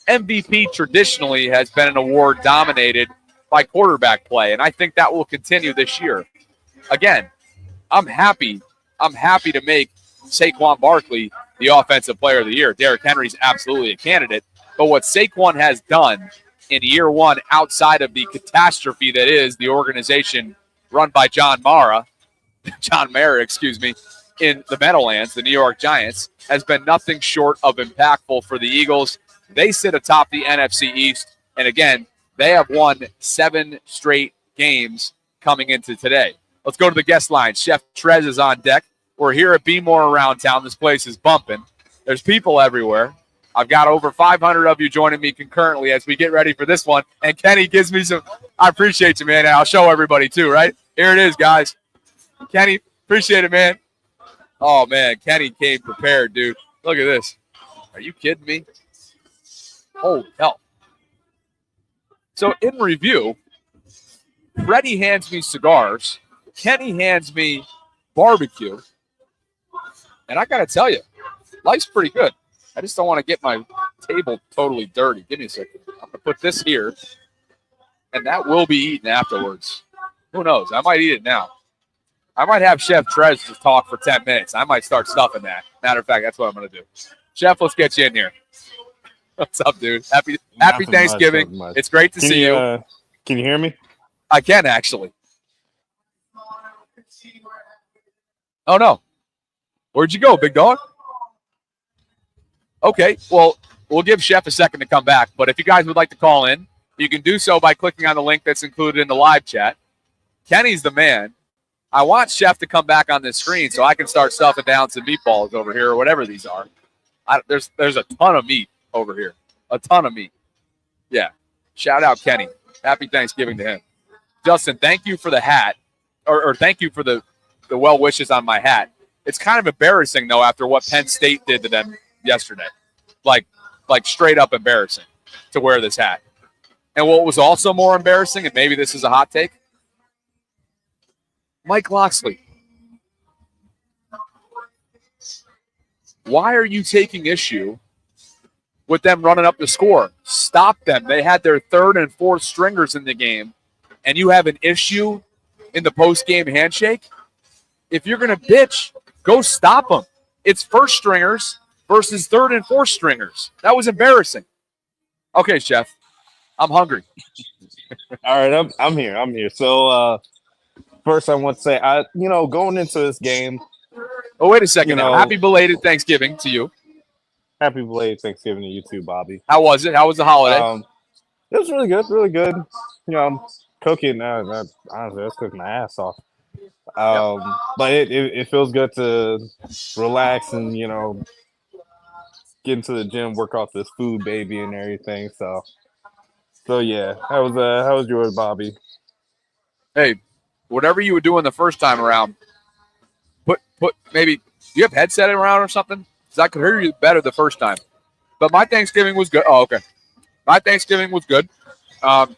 MVP traditionally has been an award dominated by quarterback play, and I think that will continue this year. Again, I'm happy to make Saquon Barkley the offensive player of the year. Derrick Henry's absolutely a candidate, but what Saquon has done in year 1 outside of the catastrophe that is the organization run by John Mara, in the Meadowlands, the New York Giants, has been nothing short of impactful for the Eagles. They sit atop the NFC East, and again, they have won 7 straight games coming into today. Let's go to the guest line. Chef TreZzz is on deck. We're here at BMORE around town. This place is bumping. There's people everywhere. I've got over 500 of you joining me concurrently as we get ready for this one. And Kenny gives me some – I appreciate you, man. And I'll show everybody too, right? Here it is, guys. Kenny, appreciate it, man. Oh, man, Kenny came prepared, dude. Look at this. Are you kidding me? Holy hell. So in review, Freddie hands me cigars. Kenny hands me barbecue. And I got to tell you, life's pretty good. I just don't want to get my table totally dirty. Give me a second. I'm going to put this here, and that will be eaten afterwards. Who knows? I might eat it now. I might have Chef TreZzz just talk for 10 minutes. I might start stuffing that. Matter of fact, that's what I'm going to do. Chef, let's get you in here. What's up, dude? Happy Thanksgiving. It's great to see you. Can you hear me? I can, actually. Oh, no. Where'd you go, big dog? Okay, well, we'll give Chef a second to come back. But if you guys would like to call in, you can do so by clicking on the link that's included in the live chat. Kenny's the man. I want Chef to come back on this screen so I can start stuffing down some meatballs over here or whatever these are. There's a ton of meat over here. A ton of meat. Yeah. Shout out Kenny. Happy Thanksgiving to him. Justin, thank you for the hat. Or thank you for the well wishes on my hat. It's kind of embarrassing, though, after what Penn State did to them yesterday. Like straight up embarrassing to wear this hat. And what was also more embarrassing, and maybe this is a hot take, Mike Locksley. Why are you taking issue with them running up the score? Stop them. They had their 3rd and 4th stringers in the game, and you have an issue in the post-game handshake? If you're going to bitch, go stop them. It's first stringers versus 3rd and 4th stringers. That was embarrassing. Okay, Chef. I'm hungry. All right, I'm here. So first I want to say, going into this game. Oh, wait a second. Happy belated Thanksgiving to you. Happy belated Thanksgiving to you too, Bobby. How was it? How was the holiday? It was really good, really good. I'm cooking. Honestly, I was cooking my ass off. But it feels good to relax and get into the gym, work off this food baby and everything. So So yeah, how was yours, Bobby? Hey, whatever you were doing the first time around, put maybe, do you have headset around or something? Because I could hear you better the first time. But my Thanksgiving was good. Oh, okay. My Thanksgiving was good. My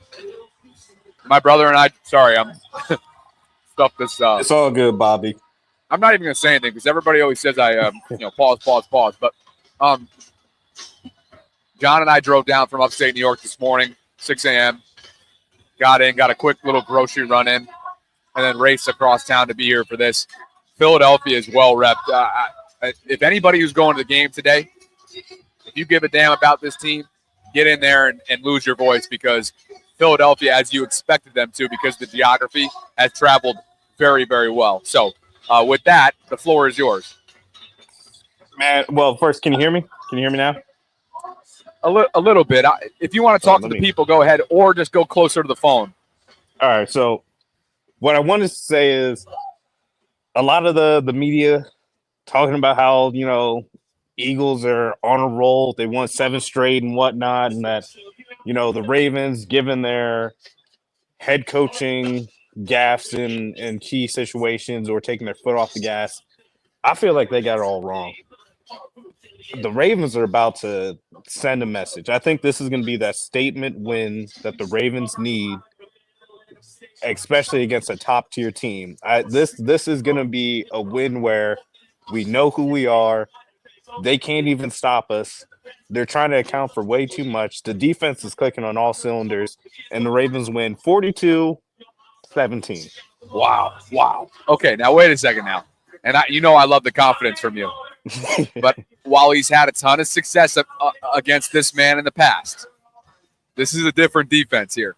brother and I, sorry, I'm stuff this. It's all good, Bobby. I'm not even going to say anything because everybody always says I, pause. But John and I drove down from upstate New York this morning, 6 a.m. Got a quick little grocery run in, and then raced across town to be here for this. Philadelphia is well repped. If anybody who's going to the game today, if you give a damn about this team, get in there and lose your voice, because Philadelphia, as you expected them to, because the geography has traveled very, very well. So with that, the floor is yours. Man, well, first, can you hear me? Can you hear me now? A little bit. If you want to talk to the people, go ahead, or just go closer to the phone. All right. So what I wanted to say is a lot of the media talking about how, Eagles are on a roll. They won 7 straight and whatnot. And that, the Ravens, given their head coaching gaffes in key situations or taking their foot off the gas, I feel like they got it all wrong. The Ravens are about to send a message. I think this is going to be that statement win that the Ravens need, especially against a top-tier team. This is going to be a win where we know who we are. They can't even stop us. They're trying to account for way too much. The defense is clicking on all cylinders, and the Ravens win 42-17. Wow. Okay, now wait a second now. And I love the confidence from you. But while he's had a ton of success against this man in the past, this is a different defense here.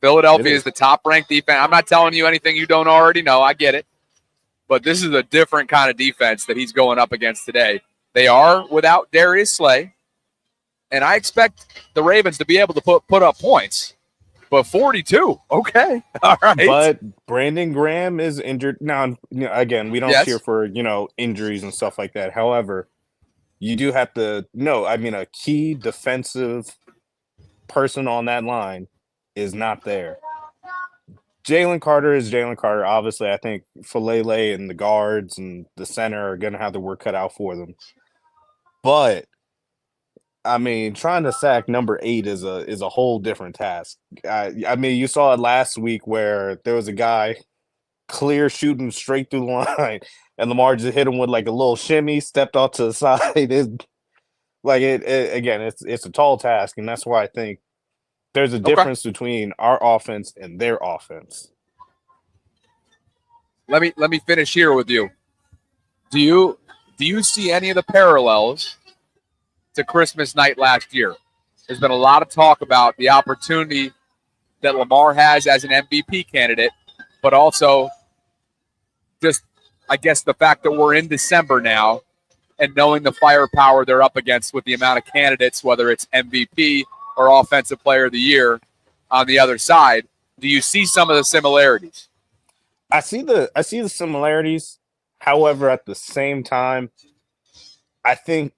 Philadelphia is the top-ranked defense. I'm not telling you anything you don't already know. I get it. But this is a different kind of defense that he's going up against today. They are without Darius Slay, and I expect the Ravens to be able to put up points. But 42, okay, all right. But Brandon Graham is injured now. Again, we don't cheer for injuries and stuff like that. However, you do have to know. I mean, a key defensive person on that line is not there. Jalen Carter is Jalen Carter. Obviously, I think Falele and the guards and the center are going to have the work cut out for them. But I mean, trying to sack number 8 is a whole different task. I mean, you saw it last week where there was a guy clear shooting straight through the line, and Lamar just hit him with like a little shimmy, stepped off to the side. It's a tall task, and that's why I think there's a difference between our offense and their offense. Let me finish here with you. Do you see any of the parallels to Christmas night last year? There's been a lot of talk about the opportunity that Lamar has as an MVP candidate, but also just, I guess, the fact that we're in December now and knowing the firepower they're up against with the amount of candidates, whether it's MVP or Offensive Player of the Year on the other side. Do you see some of the similarities? I see the similarities. However, at the same time, I think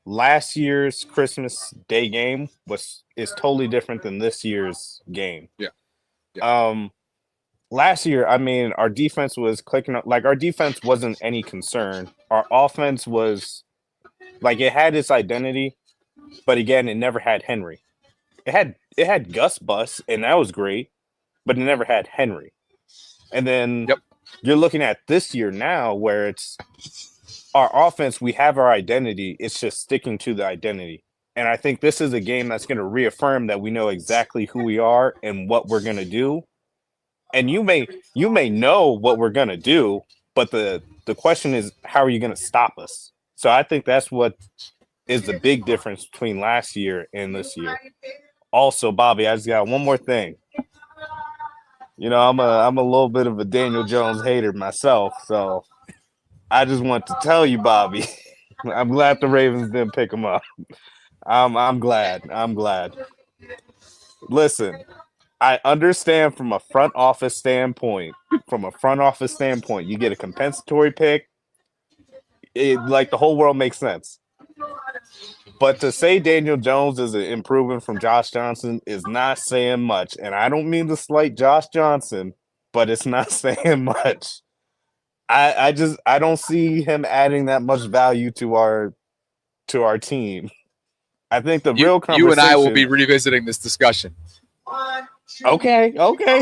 last year's Christmas Day game is totally different than this year's game. Yeah. Last year, I mean, our defense was clicking up. Like, our defense wasn't any concern. Our offense was like, it had its identity, but again, it never had Henry. It had Gus Bus, and that was great, but it never had Henry. And then you're looking at this year now where it's our offense, we have our identity. It's just sticking to the identity. And I think this is a game that's going to reaffirm that we know exactly who we are and what we're going to do. And you may know what we're going to do, but the question is, how are you going to stop us? So I think that's what is the big difference between last year and this year. Also, Bobby, I just got one more thing. I'm a little bit of a Daniel Jones hater myself, so I just want to tell you, Bobby, I'm glad the Ravens didn't pick him up. I'm glad. Listen, I understand from a front office standpoint. You get a compensatory pick. Like, the whole world makes sense. But to say Daniel Jones is an improvement from Josh Johnson is not saying much. And I don't mean to slight Josh Johnson, but it's not saying much. I don't see him adding that much value to our team. I think the real conversation. You and I will be revisiting this discussion. Okay.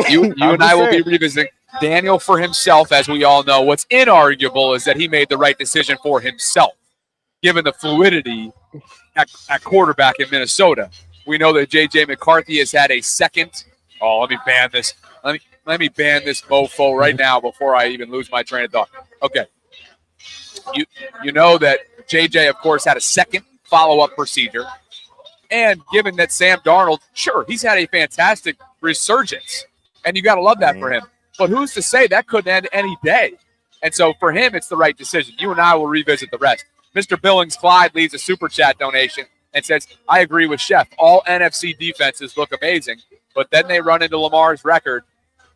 You and I will be revisiting. Daniel, for himself, as we all know, what's inarguable is that he made the right decision for himself, given the fluidity at quarterback in Minnesota. We know that J.J. McCarthy has had a second. Oh, let me ban this. Let me ban this mofo right now before I even lose my train of thought. Okay. You know that J.J., of course, had a second follow-up procedure. And given that Sam Darnold, sure, he's had a fantastic resurgence. And you got to love that for him. But who's to say that could end any day? And so for him, it's the right decision. You and I will revisit the rest. Mr. Billings Clyde leaves a super chat donation and says, I agree with Chef. All NFC defenses look amazing, but then they run into Lamar's record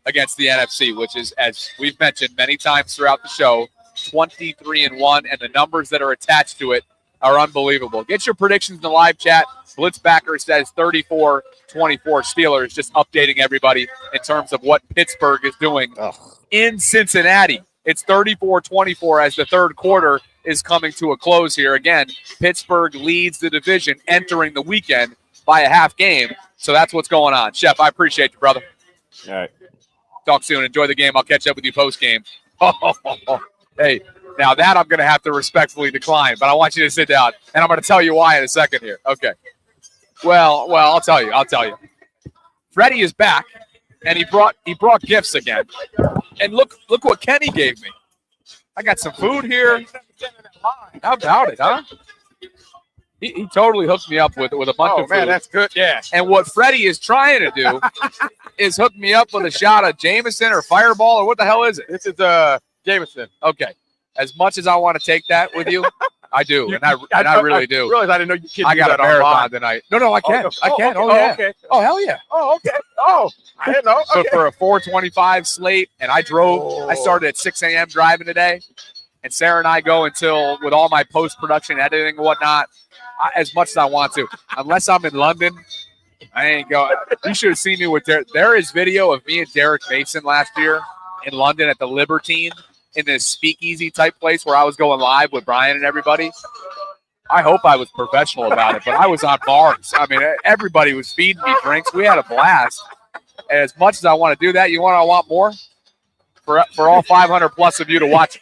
against the NFC, which is, as we've mentioned many times throughout the show, 23-1, and the numbers that are attached to it are unbelievable. Get your predictions in the live chat. Blitzbacker says 34-24 Steelers, just updating everybody in terms of what Pittsburgh is doing in Cincinnati. It's 34-24 as the third quarter is coming to a close here. Again, Pittsburgh leads the division entering the weekend by a half game. So that's what's going on. Chef, I appreciate you, brother. All right. Talk soon. Enjoy the game. I'll catch up with you post-game. Hey, now that I'm going to have to respectfully decline, but I want you to sit down, and I'm going to tell you why in a second here. Okay. Well, I'll tell you. Freddie is back, and he brought gifts again. And look what Kenny gave me. I got some food here. How about it, huh? He totally hooked me up with a bunch of food. Oh, man, that's good. Yeah. And what Freddie is trying to do is hook me up with a shot of Jameson or Fireball, or what the hell is it? This is Jameson. Okay. As much as I want to take that with you, I do, and I really do. I realize I didn't know you could I do got that a marathon online tonight. No, I can. I can. Okay. Oh, yeah. Okay. Oh, hell yeah. Oh, okay. Oh, I didn't know. So Okay. for a 4:25 slate, and I drove. I started at 6 a.m. driving today, and Sarah and I go until with all my post-production editing and whatnot, as much as I want to. Unless I'm in London, I ain't going. You should have seen me with Derek. There is video of me and Derek Mason last year in London at the Libertine in this speakeasy type place where I was going live with Brian and everybody. I hope I was professional about it, but I was on bars. I mean, everybody was feeding me drinks. We had a blast. And as much as I want to do that, you want more? For all 500 plus of you to watch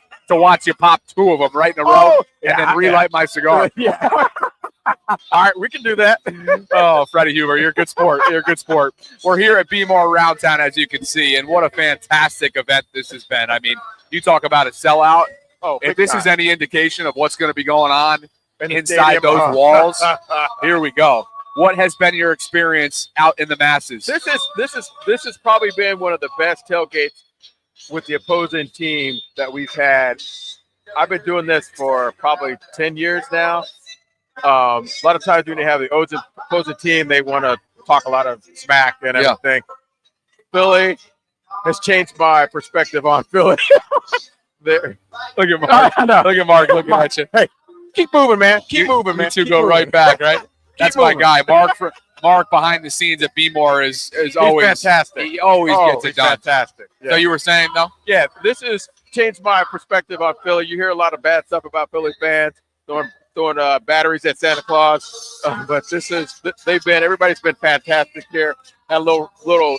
you pop two of them right in a row and then relight my cigar. Yeah. All right, we can do that. Oh, Freddie Huber, you're a good sport. You're a good sport. We're here at BMORE Round Town, as you can see, and what a fantastic event this has been. I mean, you talk about a sellout. Oh, if this is any indication of what's going to be going on inside stadium. those walls, here we go. What has been your experience out in the masses? This has probably been one of the best tailgates with the opposing team that we've had. I've been doing this for probably 10 years now. A lot of times when they have the opposing team, they want to talk a lot of smack and everything. Philly has changed my perspective on Philly. There. Look at Mark. Look at Mark looking at you. Hey, keep moving, man. Keep moving, man. You two go right back, right? That's my guy. Mark behind the scenes at BMORE is always fantastic. He always gets it done. Fantastic. Yeah. So you were saying, though? Yeah, this has changed my perspective on Philly. You hear a lot of bad stuff about Philly fans throwing batteries at Santa Claus, but everybody's been fantastic here. Had a little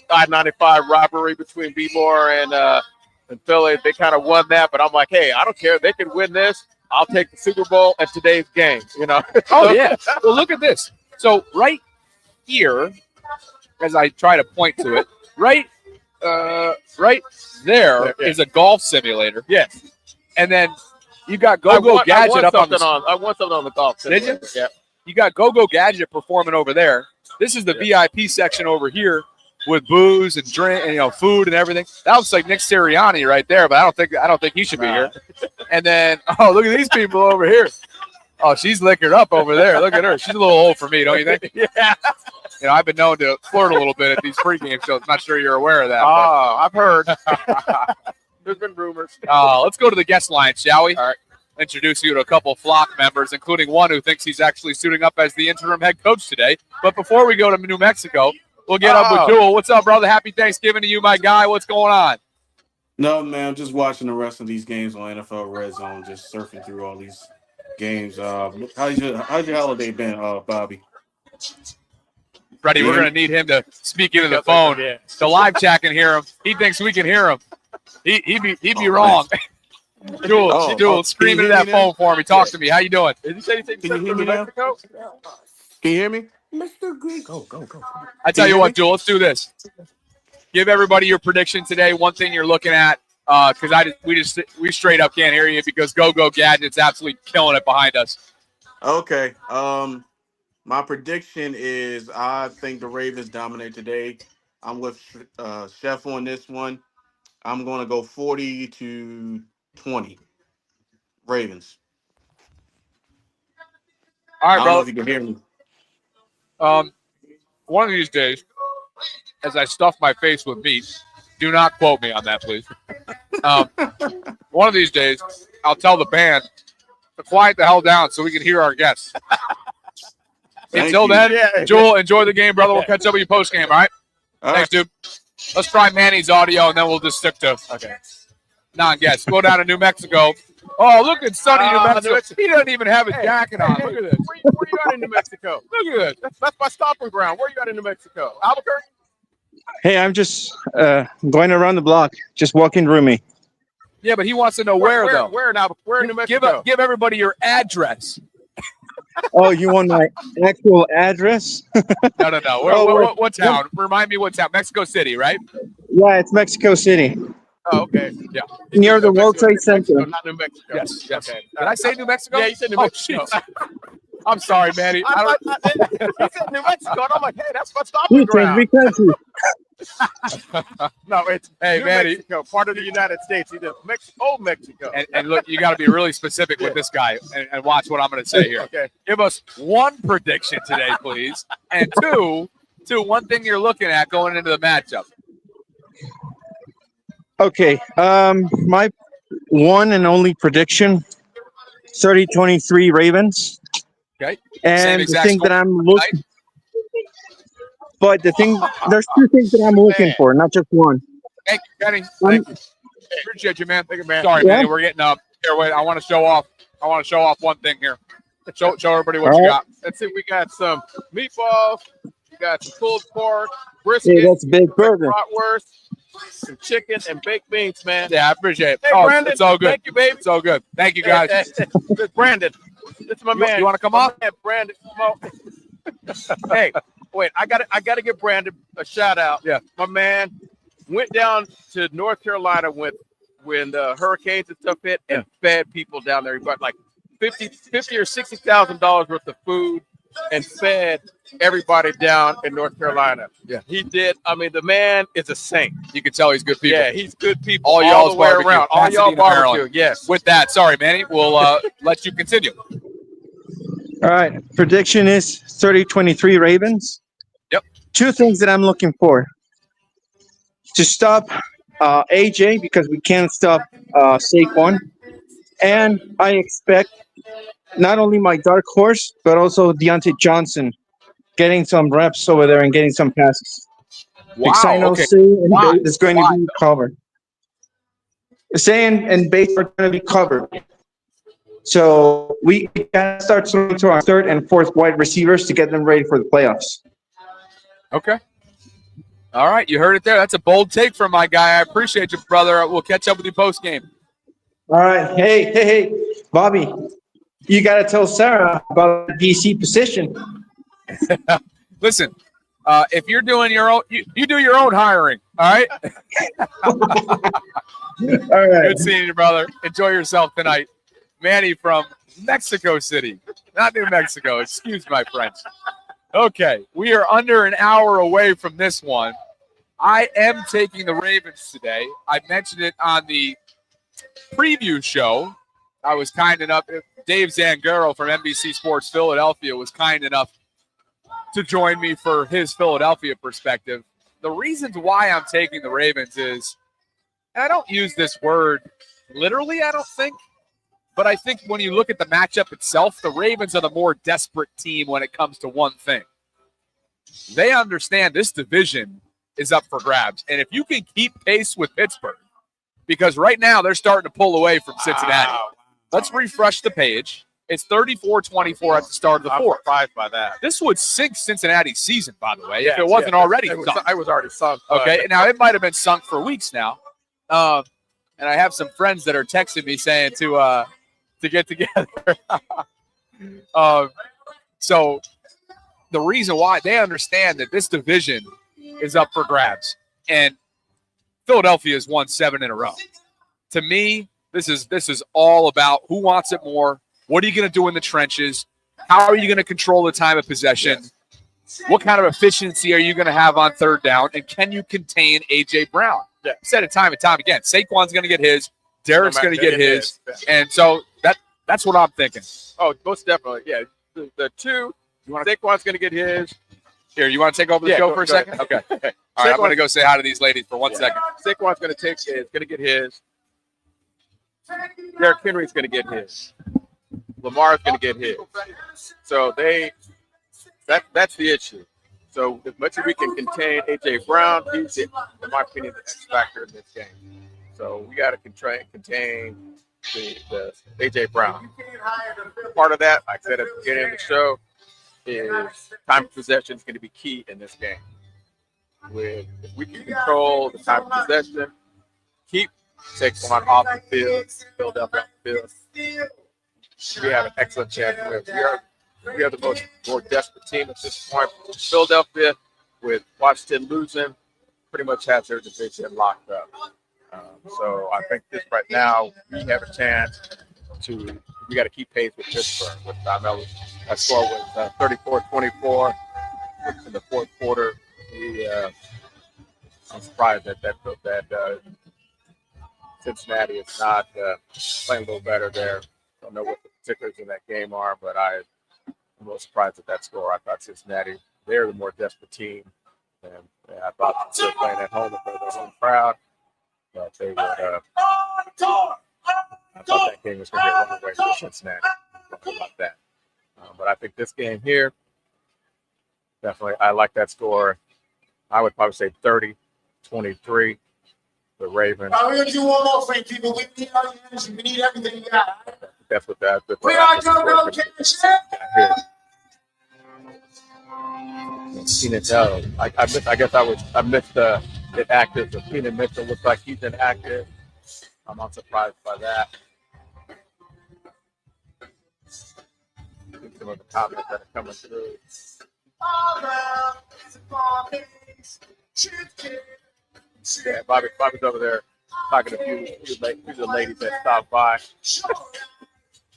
I-95 rivalry between BMORE and Philly. They kind of won that, but I'm like, hey, I don't care. They can win this. I'll take the Super Bowl at today's game. You know? Oh yeah. Well, look at this. So right here, as I try to point to it, right there is a golf simulator. Yes. And then you got Go-Go Gadget up on the. I want something on the golf simulator. Did you? Yeah. You got Go-Go Gadget performing over there. This is the VIP section over here with booze and drink and food and everything. That looks like Nick Sirianni right there, but I don't think he should be here. And then look at these people over here. Oh, she's liquored up over there. Look at her. She's a little old for me, don't you think? Yeah. I've been known to flirt a little bit at these pregame shows. I'm not sure you're aware of that. Oh, I've heard. There's been rumors. Let's go to the guest line, shall we? All right. introduce you to a couple flock members, including one who thinks he's actually suiting up as the interim head coach today. But before we go to New Mexico, we'll get up with Jewel. What's up, brother? Happy Thanksgiving to you, my guy. What's going on? No, man, I'm just watching the rest of these games on NFL Red Zone, just surfing through all these games. How's your holiday been, Bobby? Freddie, we're going to need him to speak into the phone. The live chat can hear him. He thinks we can hear him. He'd be wrong. Jewel, scream into that phone for me. Talk to me. How you doing? Did you say anything? Can you hear me now? Can you hear me? Mr. Greek. Go. I tell you what, Jewel, let's do this. Give everybody your prediction today. One thing you're looking at, because we straight up can't hear you because Go Gadget's absolutely killing it behind us. Okay. My prediction is I think the Ravens dominate today. I'm with Chef on this one. I'm going to go 40-20 Ravens. All right, I don't bro. know if you can hear me. One of these days, as I stuff my face with meat, do not quote me on that, please. One of these days, I'll tell the band to quiet the hell down so we can hear our guests. Until then, Jewel, enjoy the game, brother. We'll catch up with you post game, all right? Thanks, dude. Let's try Manny's audio, and then we'll just stick to non-guests. Go down to New Mexico. Oh, look at sunny New Mexico. He doesn't even have a jacket on. Look at this. Where you at in New Mexico? Look at this. That's my stomping ground. Where you at in New Mexico? Albuquerque? Hey, I'm just going around the block, just walking roomy. Yeah, but he wants to know where though. Where in New Mexico? Give everybody your address. Oh, you want my actual address? No. What town? Remind me what town. Mexico City, right? Yeah, it's Mexico City. Oh, okay. Yeah. Near the World Trade Center. Mexico, not New Mexico. Yes. Okay. Did I say New Mexico? Yeah, you said New Mexico. I'm sorry, Manny. He said New Mexico, and I'm like, hey, that's my stomping ground. Every country. No, it's Hey, New Manny. Mexico, part of the United States. Either old Mexico. And look, you got to be really specific with this guy and watch what I'm going to say here. Okay. Give us one prediction today, please. And two, one thing you're looking at going into the matchup. Okay. My one and only prediction, 30-23 Ravens. Okay. And the thing that I'm looking there's two things that I'm looking for, not just one. Thank you, Kenny. Thank you. Appreciate you, man. Thank you, man. Sorry, Manny. We're getting up. Here, wait. I want to show off one thing here. Show everybody what you got. Let's see. We got some meatballs. We got some pulled pork, brisket. Hey, that's a big burger. Bratwurst, some chicken, and baked beans, man. Yeah, I appreciate it. Hey, Brandon. It's all good. Thank you, baby. It's all good. Thank you, guys. Hey, Brandon. This is my man. You want to come up? Man, Brandon. Hey, wait. I got to give Brandon a shout out. Yeah. My man went down to North Carolina when the hurricanes and stuff hit and fed people down there. He bought like $50 or $60,000 worth of food and fed everybody down in North Carolina. Yeah. He did. I mean, the man is a saint. You can tell he's good people. Yeah, he's good people. All y'all's the way barbecue. around. All y'all Pasadena, barbecue. Maryland. Yes. With that, sorry, Manny. We'll let you continue. All right. Prediction is 30-23 Ravens. Yep. Two things that I'm looking for. To stop AJ because we can't stop Saquon. And I expect not only my dark horse, but also Deontay Johnson getting some reps over there and getting some passes. Wow. Because I know Okay. Say and Bate is going to be covered. Say and Bate are going to be covered. So we got to start throwing to our third and fourth wide receivers to get them ready for the playoffs. Okay. All right. You heard it there. That's a bold take from my guy. I appreciate you, brother. We'll catch up with you post game. All right. Hey, Bobby, you got to tell Sarah about the DC position. Listen, if you're doing your own, you do your own hiring. All right. All right. Good seeing you, brother. Enjoy yourself tonight. Manny from Mexico City, not New Mexico. Excuse my French. Okay, we are under an hour away from this one. I am taking the Ravens today. I mentioned it on the preview show. I was kind enough. Dave Zangaro from NBC Sports Philadelphia was kind enough to join me for his Philadelphia perspective. The reasons why I'm taking the Ravens is, and I don't use this word literally, I don't think, But I think when you look at the matchup itself, the Ravens are the more desperate team when it comes to one thing. They understand this division is up for grabs. And if you can keep pace with Pittsburgh, because right now they're starting to pull away from Cincinnati. Wow. Let's refresh the page. It's 34-24 at the start of the fourth. I'm surprised by that. This would sink Cincinnati's season, by the way, if it wasn't already sunk. I was already sunk. Okay, now it might have been sunk for weeks now. And I have some friends that are texting me saying to get together. So the reason why they understand that this division is up for grabs, and Philadelphia has won 7 in a row. To me, this is all about who wants it more. What are you going to do in the trenches? How are you going to control the time of possession? Yes. What kind of efficiency are you going to have on third down? And can you contain A.J. Brown? Yeah. Said it time and time again. Saquon's going to get his. Derek's going to get his. And so that's what I'm thinking. Oh, most definitely. Yeah. The two, Saquon's going to get his. Here, you want to take over the show for a second? Okay. All right, I'm going to go say hi to these ladies for 1 second. Saquon's going to get his. Derrick Henry's going to get his. Lamar's going to get his. So that's the issue. So as much as we can contain A.J. Brown, he's, in my opinion, the X factor in this game. So we got to contain the A.J. Brown. Part of that, like I said at the beginning of the show, is time of possession is going to be key in this game. If we can control the time of possession, keep Saquon off the field, Philadelphia off the field, we have an excellent chance. We are the more desperate team at this point. Philadelphia, with Washington losing, pretty much has their division locked up. So I think this right now, we have a chance we got to keep pace with Pittsburgh. With Ellison. That score was 34-24 in the fourth quarter. I'm surprised that Cincinnati is not playing a little better there. Don't know what the particulars in that game are, but I'm a little surprised at that score. I thought Cincinnati, they're the more desperate team. And I thought they were playing at home with their home crowd, but they would. I thought that game was going to get one way for Cincinnati. Don't know about that. But I think this game here, definitely, I like that score. I would probably say 30-23. The Ravens. We're going to do one more thing, people. We need all your energy. We need everything you got. That's what that. We are going to go Keenan Mitchell. I missed the inactive. So Keenan Mitchell looks like he's inactive. I'm not surprised by that. Some of the comments that are coming through. Yeah, Bobby's over there talking to a few of the ladies that stopped by.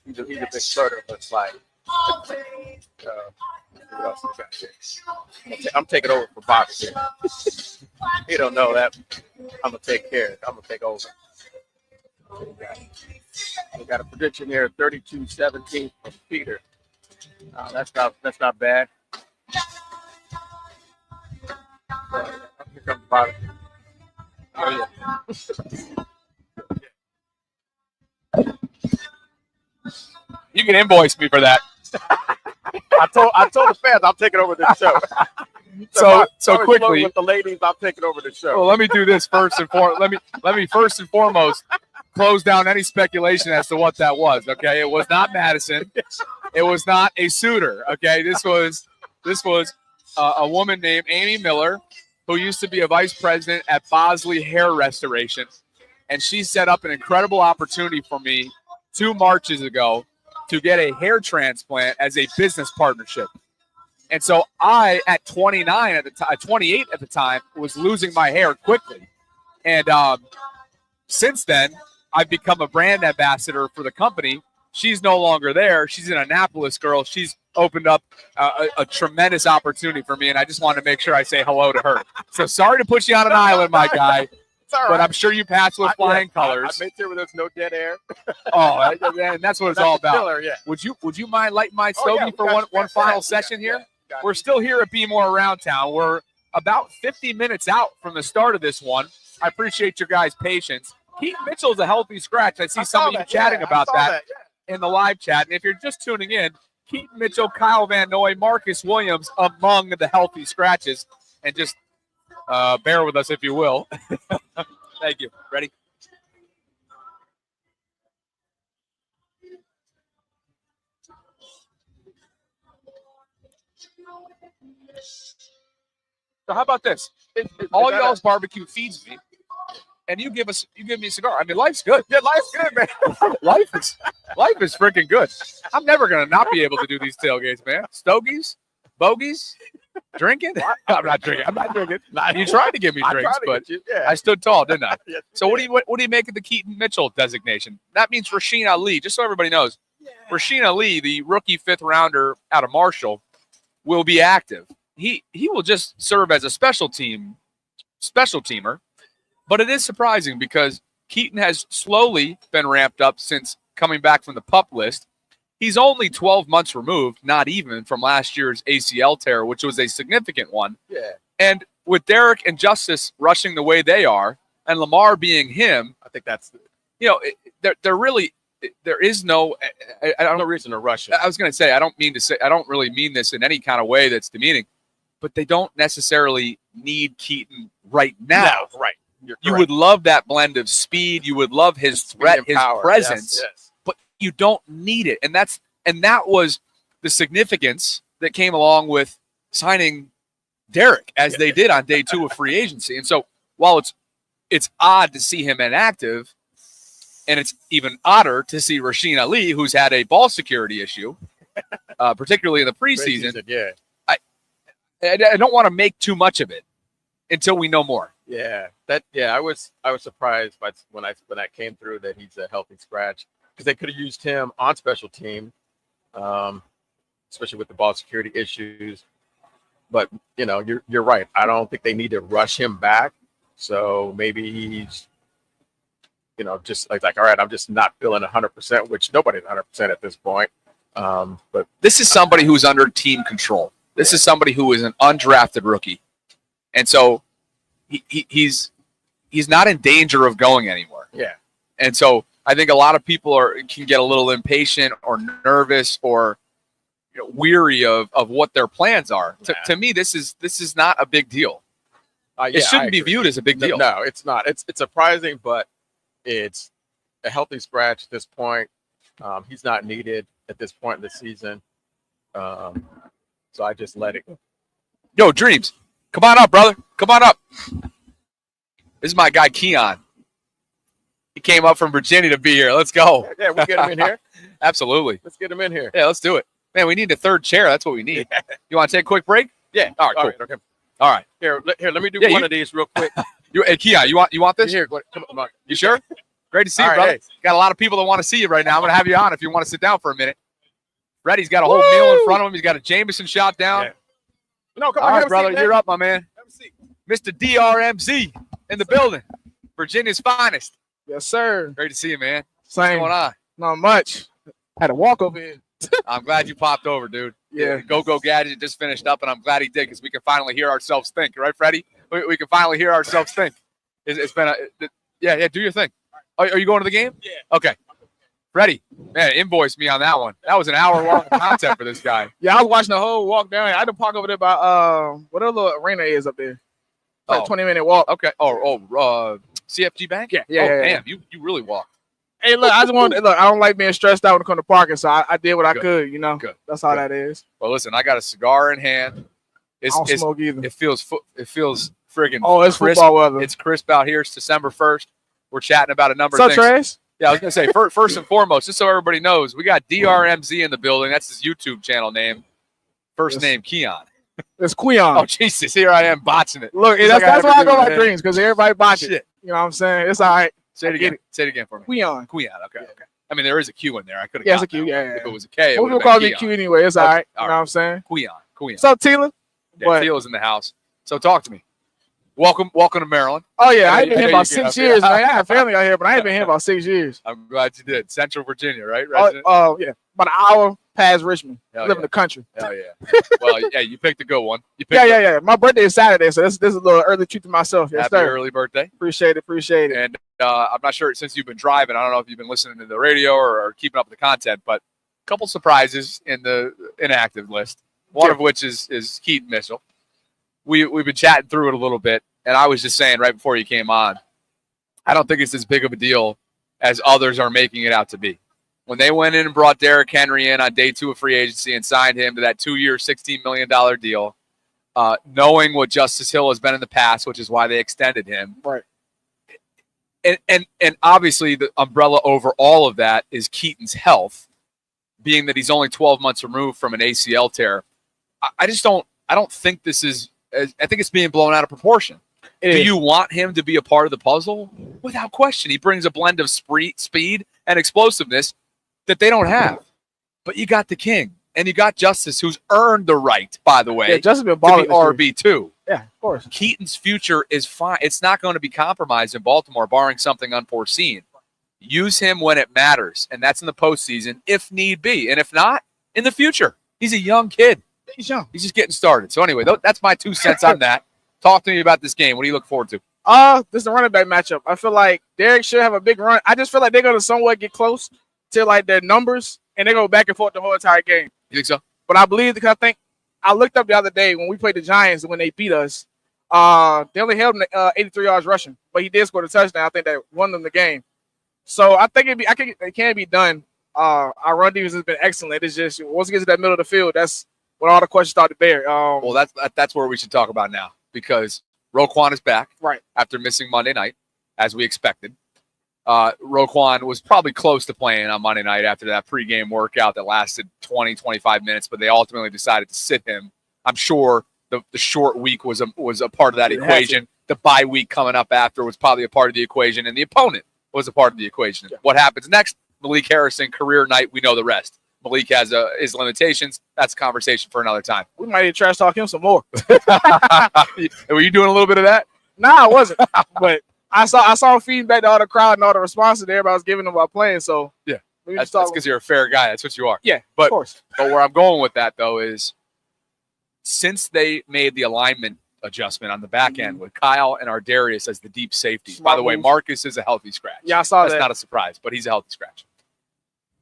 He's a big flirter, looks like. What else we got here? I'm taking over for Bobby here. He don't know that. I'm gonna take care. I'm gonna take over. We got a prediction here: 32-17 from Peter. That's not bad. Here comes Bobby. Oh, yeah. You can invoice me for that. I told the fans I'm taking over this show. So quickly with the ladies, I'm taking over the show. Well, let me do this first and foremost. Let me first and foremost close down any speculation as to what that was. Okay, it was not Madison. It was not a suitor. Okay, this was a woman named Amy Miller, who used to be a vice president at Bosley Hair Restoration. And she set up an incredible opportunity for me 2 Marches ago to get a hair transplant as a business partnership. And so I, at 28 at the time, was losing my hair quickly. And since then, I've become a brand ambassador for the company. She's no longer there. She's an Annapolis girl. She's opened up a tremendous opportunity for me, and I just wanted to make sure I say hello to her. So sorry to put you on an island, my guy. Right. But I'm sure you passed with flying colors. I made sure there's no dead air. And that's what it's all about. Killer, yeah. Would you mind lighting my stogie for one final session here? We're still here at BMORE Around Town. We're about 50 minutes out from the start of this one. I appreciate your guys' patience. Keaton Mitchell's a healthy scratch. I see some of you chatting about that in the live chat. And if you're just tuning in, Keaton Mitchell, Kyle Van Noy, Marcus Williams among the healthy scratches. And just bear with us, if you will. Thank you. Ready? So how about this? All y'all's barbecue feeds me, and you give me a cigar. I mean, life's good. Yeah, life's good, man. life is freaking good. I'm never gonna not be able to do these tailgates, man. Stogies, bogeys, drinking. I'm not drinking. You tried to give me drinks, but I stood tall, didn't I? So what do you make of the Keaton Mitchell designation? That means Rasheen Ali. Just so everybody knows, Rasheen Ali, the rookie 5th rounder out of Marshall, will be active. He will just serve as a special teamer, but it is surprising because Keaton has slowly been ramped up since coming back from the PUP list. He's only 12 months removed, not even from last year's ACL tear, which was a significant one. Yeah. And with Derek and Justice rushing the way they are, and Lamar being him, I think that's there is no no reason to rush it. I was going to say I don't really mean this in any kind of way that's demeaning, but they don't necessarily need Keaton right now. No, right. You would love that blend of speed. You would love his threat, his presence, but you don't need it. And that was the significance that came along with signing Derek as they did on day 2 of free agency. And so while it's odd to see him inactive, and it's even odder to see Rasheen Ali, who's had a ball security issue, particularly in the preseason. I don't want to make too much of it until we know more. I was surprised by when that came through that he's a healthy scratch, because they could have used him on special team, especially with the ball security issues. But you're right. I don't think they need to rush him back. So maybe he's just like all right, I'm just not feeling 100%, which nobody's 100% at this point. But this is somebody who's under team control. This is somebody who is an undrafted rookie, and so he's not in danger of going anywhere. Yeah, and so I think a lot of people can get a little impatient or nervous or weary of what their plans are. To me, this is not a big deal. It shouldn't be viewed as a big deal. No, it's not. It's surprising, but it's a healthy scratch at this point. He's not needed at this point in the season. So I just let it go. Yo, Dreams, come on up, brother. Come on up. This is my guy, Keon. He came up from Virginia to be here. Let's go. Yeah, we'll get him in here. Absolutely. Let's get him in here. Yeah, let's do it. Man, we need a third chair. That's what we need. Yeah. You want to take a quick break? Yeah. All right, cool. Okay. All right. Here, let me do one of these real quick. Hey, Keon, you want this? Here, come on. You sure? Great to see you, brother. Hey. Got a lot of people that want to see you right now. I'm going to have you on if you want to sit down for a minute. Reddy's got a whole meal in front of him. He's got a Jameson shot down. Yeah. No, come on. All right, brother. Seat, you're up, my man. Mr. DRMZ in the building. Virginia's finest. Yes, sir. Great to see you, man. Same. What's going on? Not much. Had to walk over here. I'm glad you popped over, dude. Yeah. Go Gadget just finished up, and I'm glad he did because we can finally hear ourselves think. Right, Freddie? We can finally hear ourselves think. It's been yeah. Do your thing. Are you going to the game? Yeah. Okay. Freddie, man, invoice me on that one. That was an hour-long content for this guy. Yeah, I was watching the whole walk down. I had to park over there by whatever little arena is up there. Like a 20-minute walk. Okay. CFG Bank? Yeah. Damn, you really walked. Hey, look, I don't like being stressed out when it comes to parking, so I did what I could, Good. That's all that is. Well, listen, I got a cigar in hand. I don't smoke either. It feels friggin' it's crisp. Football weather. It's crisp out here. It's December 1st. We're chatting about a number of things. TreZzz? Yeah, I was going to say, first and foremost, just so everybody knows, we got DRMZ in the building. That's his YouTube channel name. First name, Keon. It's Queon. Oh, Jesus, here I am botching it. Look, that's why I go by dreams, because everybody botch it. You know what I'm saying? It's all right. Say it again. Say it again for me. Queon. Okay. I mean, there is a Q in there. I could have got it's a Q, yeah. If it was a K, it most would have people call been me Q anyway. It's all right. You know what I'm saying? Queon. What's up, Tila? Yeah, Tila's in the house. So talk to me. Welcome to Maryland. Oh, yeah. I ain't been here about 6 years, man. I have family out here, but I ain't been here about 6 years. I'm glad you did. Central Virginia, right? Oh, yeah. About an hour past Richmond. Live in the country. Hell yeah. Well, yeah, you picked a good one. Yeah. My birthday is Saturday, so this is a little early treat to myself. Yes, Happy early birthday. Appreciate it. And I'm not sure since you've been driving. I don't know if you've been listening to the radio or keeping up with the content, but a couple surprises in the inactive list. One of which is Keaton Mitchell. We've been chatting through it a little bit, and I was just saying right before you came on, I don't think it's as big of a deal as others are making it out to be. When they went in and brought Derrick Henry in on day 2 of free agency and signed him to that 2-year, $16 million deal, knowing what Justice Hill has been in the past, which is why they extended him. Right. And obviously the umbrella over all of that is Keaton's health, being that he's only 12 months removed from an ACL tear. I don't think this is – I think it's being blown out of proportion. Do you want him to be a part of the puzzle? Without question. He brings a blend of speed and explosiveness that they don't have. But you got the king, and you got Justice, who's earned the right, by the way, Justice been to be RB2. Yeah, of course. Keaton's future is fine. It's not going to be compromised in Baltimore, barring something unforeseen. Use him when it matters, and that's in the postseason, if need be. And if not, in the future. He's a young kid. He's young. He's just getting started. So anyway, that's my 2 cents on that. Talk to me about this game. What do you look forward to? This is the running back matchup. I feel like Derrick should have a big run. I just feel like they're going to somewhat get close to like their numbers, and they go back and forth the whole entire game. You think so? But I believe because I looked up the other day when we played the Giants when they beat us. They only held him 83 yards rushing, but he did score the touchdown. I think that won them the game. So I think it can be done. Our run defense has been excellent. It's just once it gets to that middle of the field, that's when all the questions start to bear. Well, that's where we should talk about now, because Roquan is back after missing Monday night, as we expected. Roquan was probably close to playing on Monday night after that pregame workout that lasted 20, 25 minutes, but they ultimately decided to sit him. I'm sure the short week was a part of that equation. The bye week coming up after was probably a part of the equation, and the opponent was a part of the equation. Yeah. What happens next? Malik Harrison, career night. We know the rest. Malik has his limitations. That's a conversation for another time. We might need to trash talk him some more. Were you doing a little bit of that? Nah, I wasn't. But I saw feedback to all the crowd and all the responses that everybody was giving them about playing. So yeah, that's because you're a fair guy. That's what you are. Yeah, but, of course. But where I'm going with that though is, since they made the alignment adjustment on the back end with Kyle and Ardarius as the deep safety. By the way, Marcus is a healthy scratch. Yeah, I saw that. That's not a surprise, but he's a healthy scratch.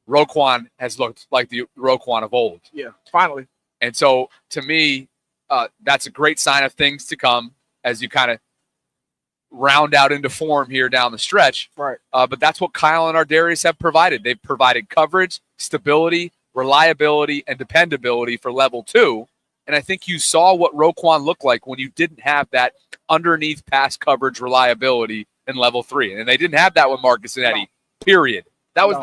Roquan has looked like the Roquan of old. Yeah, finally. And so, to me, that's a great sign of things to come as you kind of round out into form here down the stretch. Right. But that's what Kyle and Ardarius have provided. They've provided coverage, stability, reliability, and dependability for level 2. And I think you saw what Roquan looked like when you didn't have that underneath pass coverage reliability in level 3. And they didn't have that with Marcus and Eddie, period. That was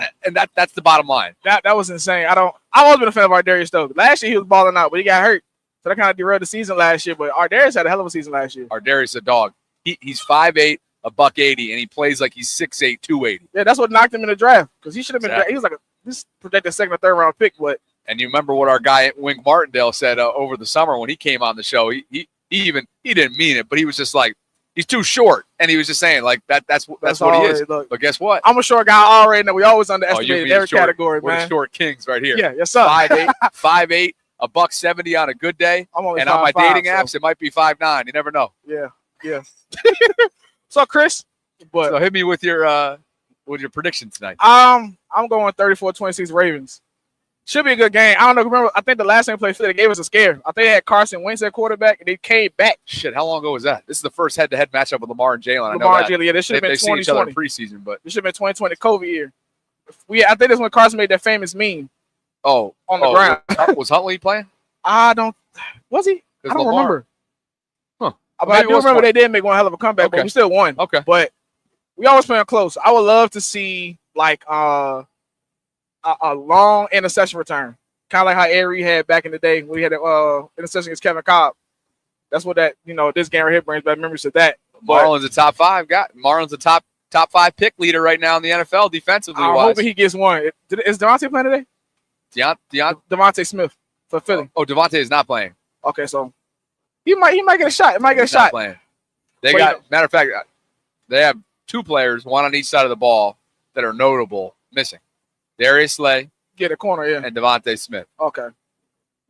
that's the bottom line. That was insane. I've always been a fan of Ardarius though. Last year he was balling out, but he got hurt. So that kind of derailed the season last year. But Ardarius had a hell of a season last year. Ardarius a dog. He's 5'8", $180, and he plays like he's 6'8", 280. Yeah, that's what knocked him in the draft, because he should have been. He was like this projected second or third round pick, but. And you remember what our guy Wink Martindale said over the summer when he came on the show. He didn't mean it, but he was just like, he's too short, and he was just saying like that's what he is. Look, but guess what? I'm a short guy already. Now we always underestimated every category, we're man. The short kings right here. Yeah, yes sir. 5'8", $170 on a good day. I'm only and on my 5'5", dating apps, it might be 5'9". You never know. Yeah. So Chris, so hit me with your prediction tonight. I'm going 34-26 Ravens. Should be a good game. I don't know. Remember, I think the last time we played Philly, they gave us a scare. I think they had Carson Wentz at quarterback, and they came back. Shit, how long ago was that? This is the first head-to-head matchup with Lamar and Jalen. Lamar and Jalen, yeah, this should have been 2020. They've seen each other in preseason, but this should have been 2020 COVID year. I think that's when Carson made that famous meme. On the ground. Was Huntley playing? Was he? I don't remember. Huh. But I do remember they did make one hell of a comeback, but we still won. Okay. But we always playing close. I would love to see like a long interception return. Kind of like how Airy had back in the day when we had an interception against Kevin Cobb. That's what this game right here brings back memories of that. Marlon's a top 5 guy. Marlon's a top 5 pick leader right now in the NFL defensively. I'm hoping he gets one. Is Devontae playing today? Devontae Smith for Philly. Oh, Devontae is not playing. Okay, so he might get a shot. He's not playing. Matter of fact, they have 2 players, one on each side of the ball, that are notable missing. Darius Slay. Get a corner, yeah. And Devontae Smith. Okay.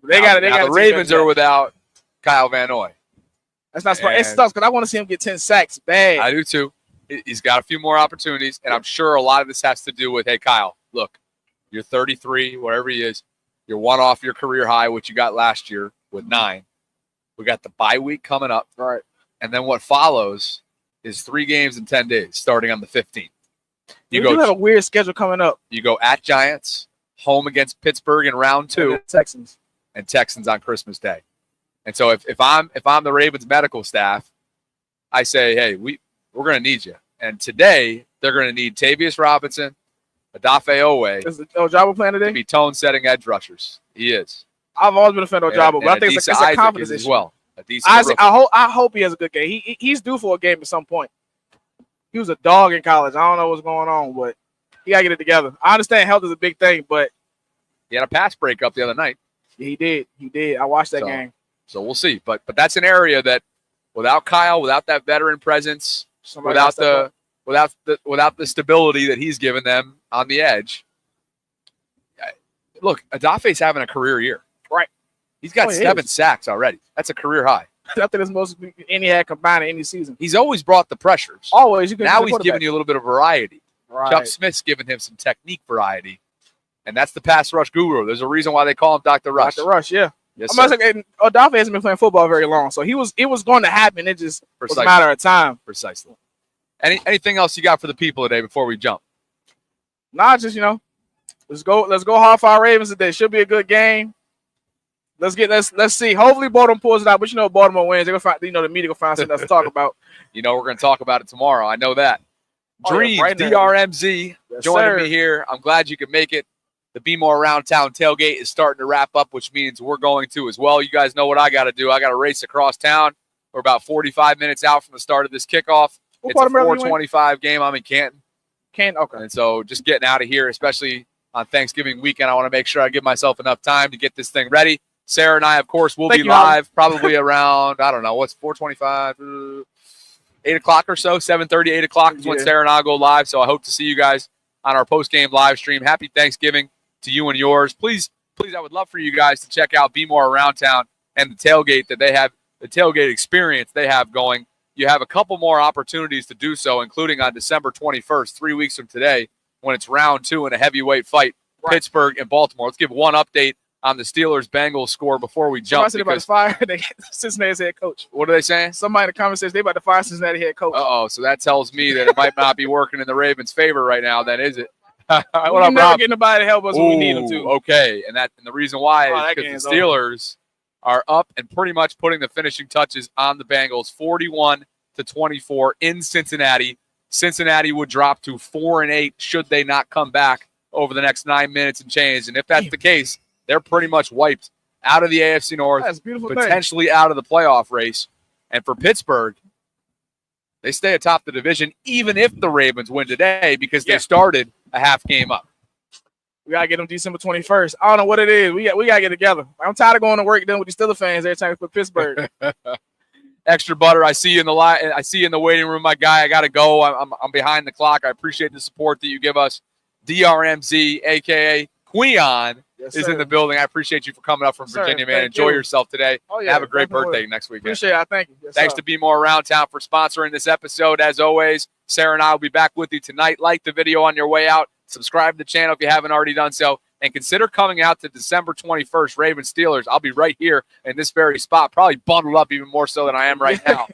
They got it. The Ravens are without Kyle Van Noy. That's not surprising. It sucks because I want to see him get 10 sacks bad. I do too. He's got a few more opportunities, and I'm sure a lot of this has to do with, hey, Kyle, look, you're 33, whatever he is. You're one off your career high, which you got last year with 9. We got the bye week coming up. Right. And then what follows is 3 games in 10 days, starting on the 15th. You do have a weird schedule coming up. You go at Giants, home against Pittsburgh in round 2, and Texans on Christmas Day. And so if I'm the Ravens medical staff, I say, hey, we're going to need you. And today they're going to need Tavius Robinson, Odafe Owe. Is Ojabo playing today? To be tone-setting edge rushers. He is. I've always been a fan of Ojabo, but I think it's a confidence as issue. well. I hope he has a good game. He's due for a game at some point. He was a dog in college. I don't know what's going on, but he got to get it together. I understand health is a big thing, but he had a pass breakup the other night. He did. I watched that game. So we'll see. But that's an area that without Kyle, without that veteran presence, without the stability that he's given them on the edge. Look, Adafe's having a career year. Right. He's got 7 sacks already. That's a career high. I think it's most any had combined in any season. He's always brought the pressures. Always. Now he's giving you a little bit of variety. Right. Chuck Smith's giving him some technique variety. And that's the pass rush guru. There's a reason why they call him Dr. Rush. Dr. Rush, yeah. Yes, Odafe hasn't been playing football very long, so it was going to happen. It just was a matter of time. Precisely. Anything else you got for the people today before we jump? Nah, just let's go hard for our Ravens today. Should be a good game. Let's see. Hopefully Baltimore pulls it out, but Baltimore wins. They're gonna find, the media gonna find something else to talk about. We're gonna talk about it tomorrow. I know that. Dreams, right now. DRMZ joining sir. me here. I'm glad you could make it. The BMORE Around Town tailgate is starting to wrap up, which means we're going to as well. You guys know what I got to do. I got to race across town. We're about 45 minutes out from the start of this kickoff. It's a 4:25 game. I'm in Canton. Okay. And so just getting out of here, especially on Thanksgiving weekend, I want to make sure I give myself enough time to get this thing ready. Sarah and I, of course, will be live probably around, I don't know, what's 4:25, 8 o'clock or so, 7:30, 8 o'clock is when Sarah and I go live. So I hope to see you guys on our post-game live stream. Happy Thanksgiving to you and yours. Please, I would love for you guys to check out BMORE Around Town and the tailgate that they have, the tailgate experience they have going. You have a couple more opportunities to do so, including on December 21st, 3 weeks from today, when it's round 2 in a heavyweight fight, Pittsburgh and Baltimore. Let's give one update on the Steelers-Bengals score before we jump. Somebody about to fire Cincinnati's head coach. What are they saying? Somebody in the comments says they about to fire Cincinnati head coach. Uh-oh, so that tells me that it might not be working in the Ravens' favor right now, then, is it? What up, never get nobody to help us when we need them to. Okay, and the reason why is because the Steelers are up and pretty much putting the finishing touches on the Bengals, 41-24 in Cincinnati. Cincinnati would drop to 4-8 should they not come back over the next 9 minutes and change. And if that's the case, they're pretty much wiped out of the AFC North, potentially out of the playoff race. And for Pittsburgh, they stay atop the division even if the Ravens win today because they started a half game up. We got to get them December 21st. I don't know what it is. We got to get together. I'm tired of going to work then with the Steelers fans every time we put Pittsburgh. Extra butter. I see you in the I see you in the waiting room, my guy. I got to go. I'm behind the clock. I appreciate the support that you give us. DRMZ, a.k.a. Queon, is in the building. I appreciate you for coming up from Virginia, man. Enjoy yourself today. Have a great birthday next weekend. Appreciate it. Thank you. Thanks to BMORE Around Town for sponsoring this episode. As always, Sarah and I will be back with you tonight. Like the video on your way out. Subscribe to the channel if you haven't already done so. And consider coming out to December 21st, Ravens Steelers. I'll be right here in this very spot, probably bundled up even more so than I am right now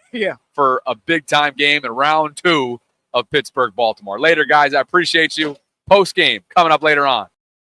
for a big-time game in round 2 of Pittsburgh-Baltimore. Later, guys. I appreciate you. Post-game coming up later on.